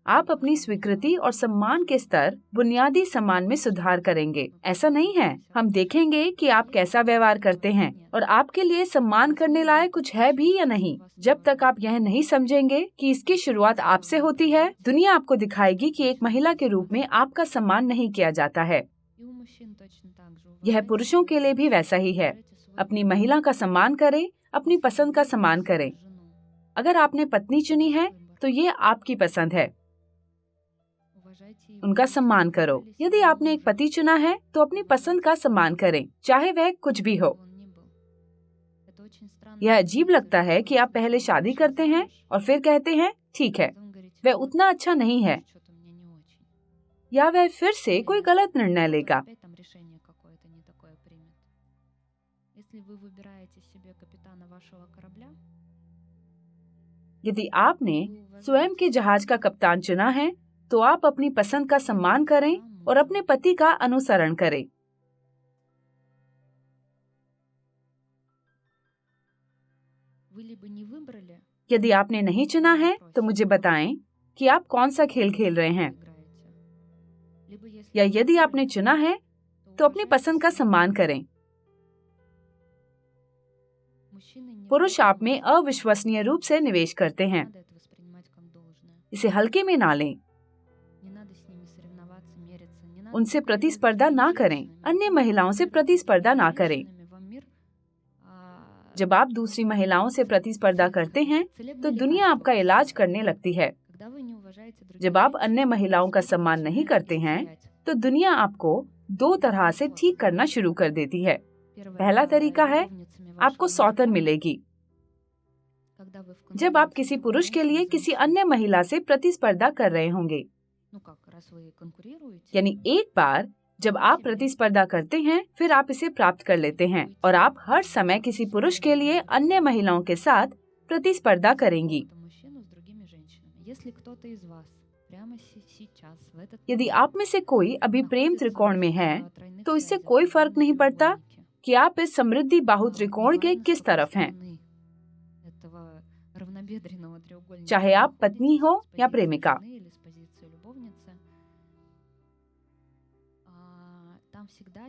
आप अपनी स्वीकृति और सम्मान के स्तर बुनियादी सम्मान में सुधार करेंगे। ऐसा नहीं है, हम देखेंगे कि आप कैसा व्यवहार करते हैं और आपके लिए सम्मान करने लायक कुछ है भी या नहीं। जब तक आप यह नहीं समझेंगे कि इसकी शुरुआत आपसे होती है, दुनिया आपको दिखाएगी कि एक महिला के रूप में आपका सम्मान नहीं किया जाता है। यह पुरुषों के लिए भी वैसा ही है। अपनी महिला का सम्मान करें, अपनी पसंद का सम्मान करें। अगर आपने पत्नी चुनी है तो ये आपकी पसंद है, उनका सम्मान करो। यदि आपने एक पति चुना है तो अपनी पसंद का सम्मान करें, चाहे वह कुछ भी हो। यह अजीब लगता है कि आप पहले शादी करते हैं और फिर कहते हैं ठीक है, वह उतना अच्छा नहीं है, या वह फिर से कोई गलत निर्णय लेगा। यदि आपने स्वयं के जहाज का कप्तान चुना है तो आप अपनी पसंद का सम्मान करें और अपने पति का अनुसरण करें। यदि आपने नहीं चुना है तो मुझे बताएं कि आप कौन सा खेल खेल रहे हैं, या यदि आपने चुना है तो अपनी पसंद का सम्मान करें। पुरुष आप में अविश्वसनीय रूप से निवेश करते हैं, इसे हल्के में ना लें। उनसे प्रतिस्पर्धा ना करें, अन्य महिलाओं से प्रतिस्पर्धा ना करें। जब आप दूसरी महिलाओं से प्रतिस्पर्धा करते हैं तो दुनिया आपका इलाज करने लगती है। जब आप अन्य महिलाओं का सम्मान नहीं करते हैं तो दुनिया आपको दो तरह से ठीक करना शुरू कर देती है। पहला तरीका है, आपको सौतन मिलेगी। जब आप किसी पुरुष के लिए किसी अन्य महिला से प्रतिस्पर्धा कर रहे होंगे, यानी एक बार जब आप प्रतिस्पर्धा करते हैं फिर आप इसे प्राप्त कर लेते हैं और आप हर समय किसी पुरुष के लिए अन्य महिलाओं के साथ प्रतिस्पर्धा करेंगी। यदि आप में से कोई अभी प्रेम त्रिकोण में है तो इससे कोई फर्क नहीं पड़ता कि आप इस समृद्धि बाहु त्रिकोण के किस तरफ हैं, चाहे आप पत्नी हो या प्रेमिका।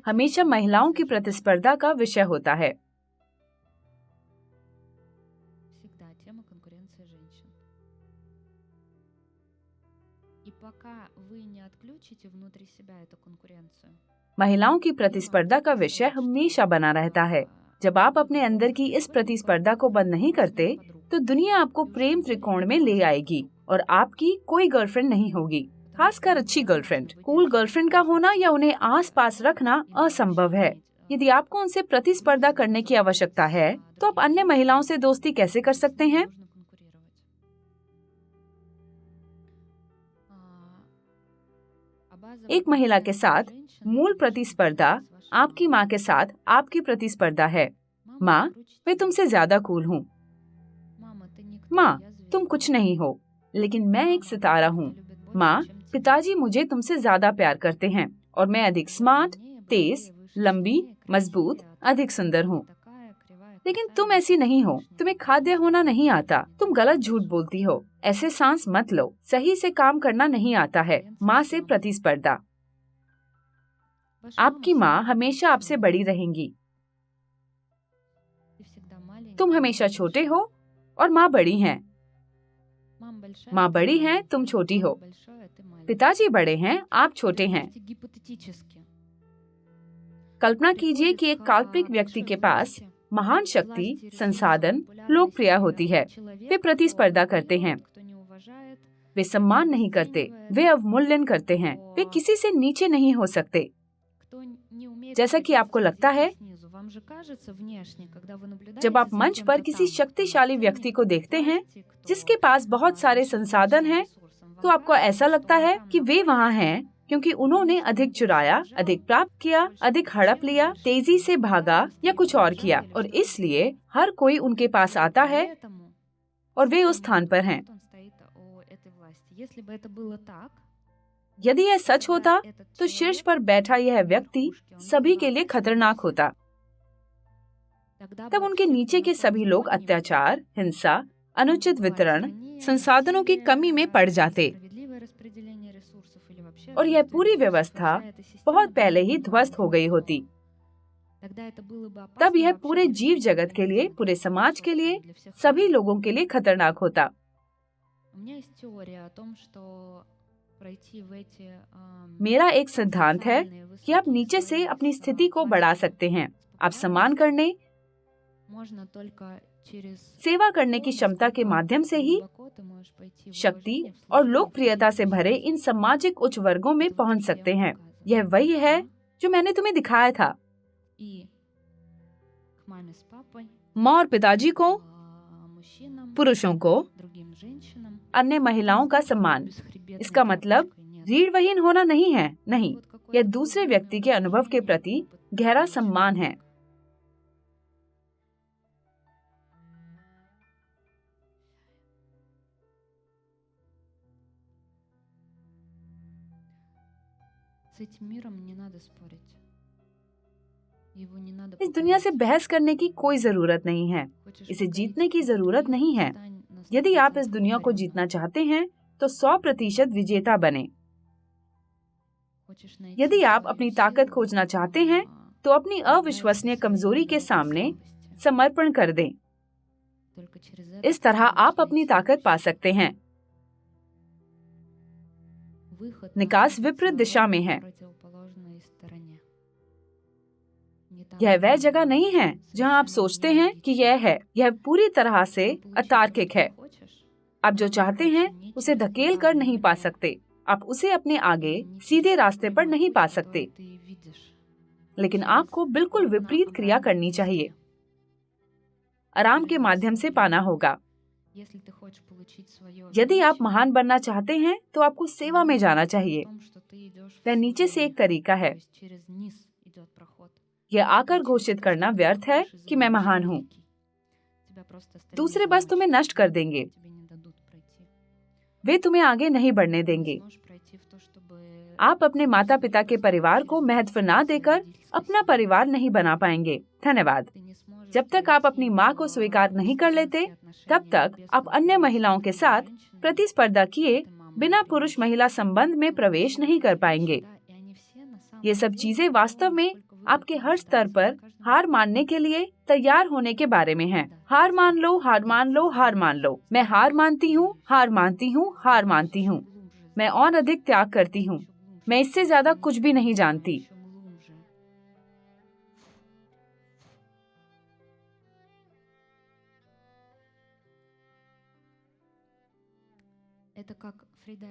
हमेशा महिलाओं की प्रतिस्पर्धा का विषय होता है। महिलाओं की प्रतिस्पर्धा का विषय हमेशा बना रहता है। जब आप अपने अंदर की इस प्रतिस्पर्धा को बंद नहीं करते तो दुनिया आपको प्रेम त्रिकोण में ले आएगी और आपकी कोई गर्लफ्रेंड नहीं होगी, खासकर अच्छी गर्लफ्रेंड। कूल गर्लफ्रेंड का होना या उन्हें आस पास रखना असंभव है। यदि आपको उनसे प्रतिस्पर्धा करने की आवश्यकता है तो आप अन्य महिलाओं से दोस्ती कैसे कर सकते हैं? एक महिला के साथ मूल प्रतिस्पर्धा आपकी माँ के साथ आपकी प्रतिस्पर्धा है। माँ, मैं तुमसे ज्यादा कूल हूँ। माँ, तुम कुछ नहीं हो, लेकिन मैं एक सितारा हूँ। माँ, पिताजी मुझे तुमसे ज्यादा प्यार करते हैं और मैं अधिक स्मार्ट, तेज, लंबी, मजबूत, अधिक सुंदर हूँ। लेकिन तुम ऐसी नहीं हो, तुम्हें खाद्य होना नहीं आता, तुम गलत झूठ बोलती हो, ऐसे सांस मत लो, सही से काम करना नहीं आता है। माँ से प्रतिस्पर्धा। आपकी माँ हमेशा आपसे बड़ी रहेंगी। तुम हमेशा छोटे हो और माँ बड़ी हैं। माँ बड़ी हैं, तुम छोटी हो। पिताजी बड़े हैं, आप छोटे हैं। कल्पना कीजिए कि एक काल्पनिक व्यक्ति के पास महान शक्ति, संसाधन, लोकप्रिय होती है। वे प्रतिस्पर्धा करते हैं, वे सम्मान नहीं करते, वे अवमूल्यन करते हैं, वे किसी से नीचे नहीं हो सकते। जैसा कि आपको लगता है, जब आप मंच पर किसी शक्तिशाली व्यक्ति को देखते हैं जिसके पास बहुत सारे संसाधन हैं, तो आपको ऐसा लगता है कि वे वहाँ हैं क्योंकि उन्होंने अधिक चुराया, अधिक प्राप्त किया, अधिक हड़प लिया, तेजी से भागा या कुछ और किया, और इसलिए हर कोई उनके पास आता है और वे उस स्थान पर हैं। यदि यह सच होता तो शीर्ष पर बैठा यह व्यक्ति सभी के लिए खतरनाक होता। तब उनके नीचे के सभी लोग अत्याचार, हिंसा, अनुचित वितरण, संसाधनों की कमी में पड़ जाते और यह पूरी व्यवस्था बहुत पहले ही ध्वस्त हो गई होती। तब यह पूरे जीव जगत के लिए, पूरे समाज के लिए, सभी लोगों के लिए खतरनाक होता। मेरा एक सिद्धांत है कि आप नीचे से अपनी स्थिति को बढ़ा सकते हैं। आप सम्मान करने, सेवा करने की क्षमता के माध्यम से ही शक्ति और लोकप्रियता से भरे इन सामाजिक उच्च वर्गों में पहुंच सकते हैं। यह वही है जो मैंने तुम्हें दिखाया था। माँ और पिताजी को, पुरुषों को, अन्य महिलाओं का सम्मान। इसका मतलब रीढ़वहीन होना नहीं है, नहीं, यह दूसरे व्यक्ति के अनुभव के प्रति गहरा सम्मान है। इस दुनिया से बहस करने की कोई जरूरत नहीं है। इसे जीतने की जरूरत नहीं है। यदि आप इस दुनिया को जीतना चाहते हैं तो 100% विजेता बने। यदि आप अपनी ताकत खोजना चाहते हैं तो अपनी अविश्वसनीय कमजोरी के सामने समर्पण कर दें। इस तरह आप अपनी ताकत पा सकते हैं। निकास विपरीत दिशा में है। यह वह जगह नहीं है जहां आप सोचते हैं कि यह है। यह पूरी तरह से अतार्किक है। आप जो चाहते हैं उसे धकेल कर नहीं पा सकते। आप उसे अपने आगे सीधे रास्ते पर नहीं पा सकते, लेकिन आपको बिल्कुल विपरीत क्रिया करनी चाहिए। आराम के माध्यम से पाना होगा। यदि आप महान बनना चाहते हैं तो आपको सेवा में जाना चाहिए। वह नीचे से एक तरीका है। यह आकर घोषित करना व्यर्थ है कि मैं महान हूँ। दूसरे बस तुम्हें नष्ट कर देंगे। वे तुम्हें आगे नहीं बढ़ने देंगे। आप अपने माता पिता के परिवार को महत्व ना देकर अपना परिवार नहीं बना पाएंगे। धन्यवाद। जब तक आप अपनी माँ को स्वीकार नहीं कर लेते, तब तक आप अन्य महिलाओं के साथ प्रतिस्पर्धा किए बिना पुरुष महिला संबंध में प्रवेश नहीं कर पाएंगे। ये सब चीजें वास्तव में आपके हर स्तर पर हार मानने के लिए तैयार होने के बारे में हैं। हार मान लो, हार मान लो, हार मान लो। मैं हार मानती हूँ, हार मानती हूँ, हार मानती हूँ। मैं और अधिक त्याग करती हूँ। मैं इससे ज्यादा कुछ भी नहीं जानती।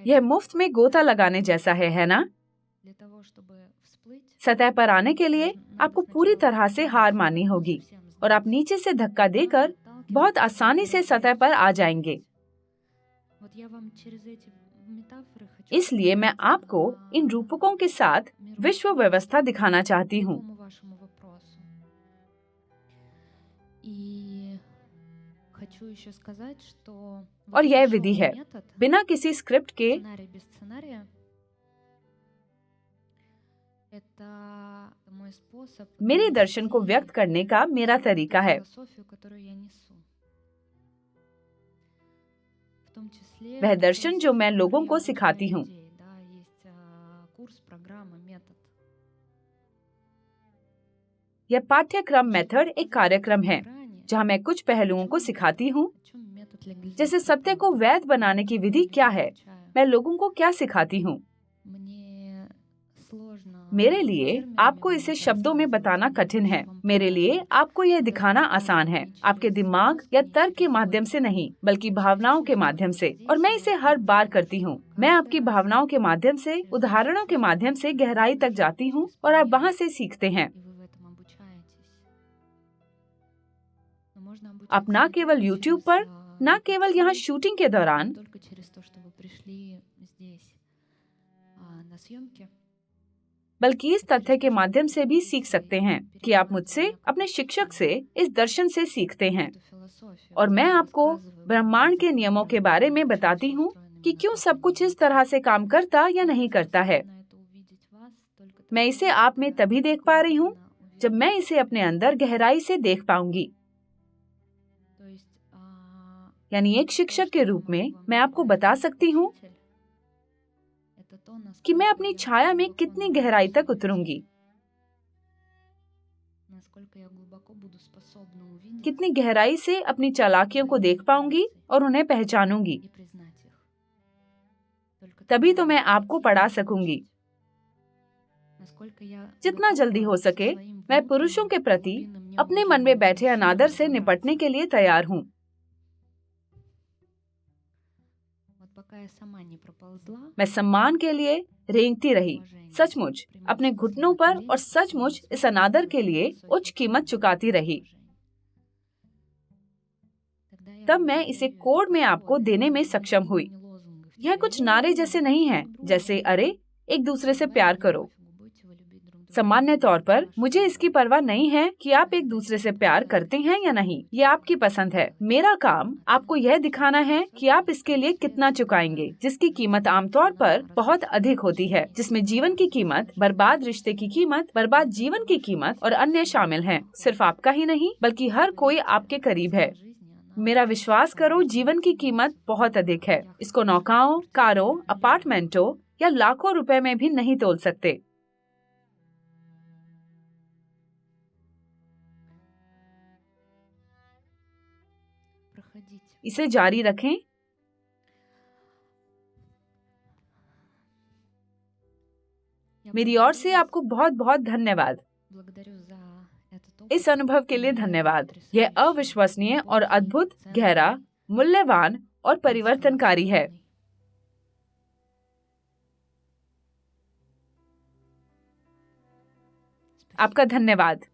यह मुफ्त में गोता लगाने जैसा है ना? सतह पर आने के लिए आपको पूरी तरह से हार माननी होगी और आप नीचे से धक्का देकर बहुत आसानी से सतह पर आ जाएंगे। इसलिए मैं आपको इन रूपकों के साथ विश्व व्यवस्था दिखाना चाहती हूँ। और यह विधि है, बिना किसी स्क्रिप्ट के, मेरे दर्शन को व्यक्त करने का मेरा तरीका है। वह दर्शन जो मैं लोगों को सिखाती हूँ। यह पाठ्यक्रम मेथड एक कार्यक्रम है जहाँ मैं कुछ पहलुओं को सिखाती हूँ, जैसे सत्य को वैध बनाने की विधि क्या है। मैं लोगों को क्या सिखाती हूँ। मेरे लिए आपको इसे शब्दों में बताना कठिन है। मेरे लिए आपको यह दिखाना आसान है, आपके दिमाग या तर्क के माध्यम से नहीं, बल्कि भावनाओं के माध्यम से। और मैं इसे हर बार करती हूँ। मैं आपकी भावनाओं के माध्यम से, उदाहरणों के माध्यम से गहराई तक जाती हूँ और आप वहाँ से सीखते हैं। आप न केवल YouTube पर, न केवल यहाँ शूटिंग के दौरान, बल्कि इस तथ्य के माध्यम से भी सीख सकते हैं कि आप मुझसे, अपने शिक्षक से, इस दर्शन से सीखते हैं। और मैं आपको ब्रह्मांड के नियमों के बारे में बताती हूँ कि क्यों सब कुछ इस तरह से काम करता या नहीं करता है। मैं इसे आप में तभी देख पा रही हूँ जब मैं इसे अपने अंदर गहराई से देख पाऊंगी। यानी एक शिक्षक के रूप में मैं आपको बता सकती हूँ कि मैं अपनी छाया में कितनी गहराई तक उतरूंगी, कितनी गहराई से अपनी चालाकियों को देख पाऊंगी और उन्हें पहचानूंगी। तभी तो मैं आपको पढ़ा सकूंगी। जितना जल्दी हो सके मैं पुरुषों के प्रति अपने मन में बैठे अनादर से निपटने के लिए तैयार हूँ। मैं सम्मान के लिए रेंगती रही, सचमुच अपने घुटनों पर, और सचमुच इस अनादर के लिए उच्च कीमत चुकाती रही। तब मैं इसे कोड में आपको देने में सक्षम हुई। यह कुछ नारे जैसे नहीं है, जैसे अरे एक दूसरे से प्यार करो। सामान्य तौर पर मुझे इसकी परवाह नहीं है कि आप एक दूसरे से प्यार करते हैं या नहीं, ये आपकी पसंद है। मेरा काम आपको यह दिखाना है कि आप इसके लिए कितना चुकाएंगे, जिसकी कीमत आमतौर पर बहुत अधिक होती है, जिसमें जीवन की कीमत, बर्बाद रिश्ते की कीमत, बर्बाद जीवन की कीमत और अन्य शामिल हैं। सिर्फ आपका ही नहीं बल्कि हर कोई आपके करीब है। मेरा विश्वास करो, जीवन की कीमत बहुत अधिक है। इसको नौकाओं, कारों, अपार्टमेंटों या लाखों रुपए में भी नहीं तोल सकते। इसे जारी रखें। मेरी ओर से आपको बहुत बहुत धन्यवाद। इस अनुभव के लिए धन्यवाद। यह अविश्वसनीय और अद्भुत, गहरा, मूल्यवान और परिवर्तनकारी है। आपका धन्यवाद।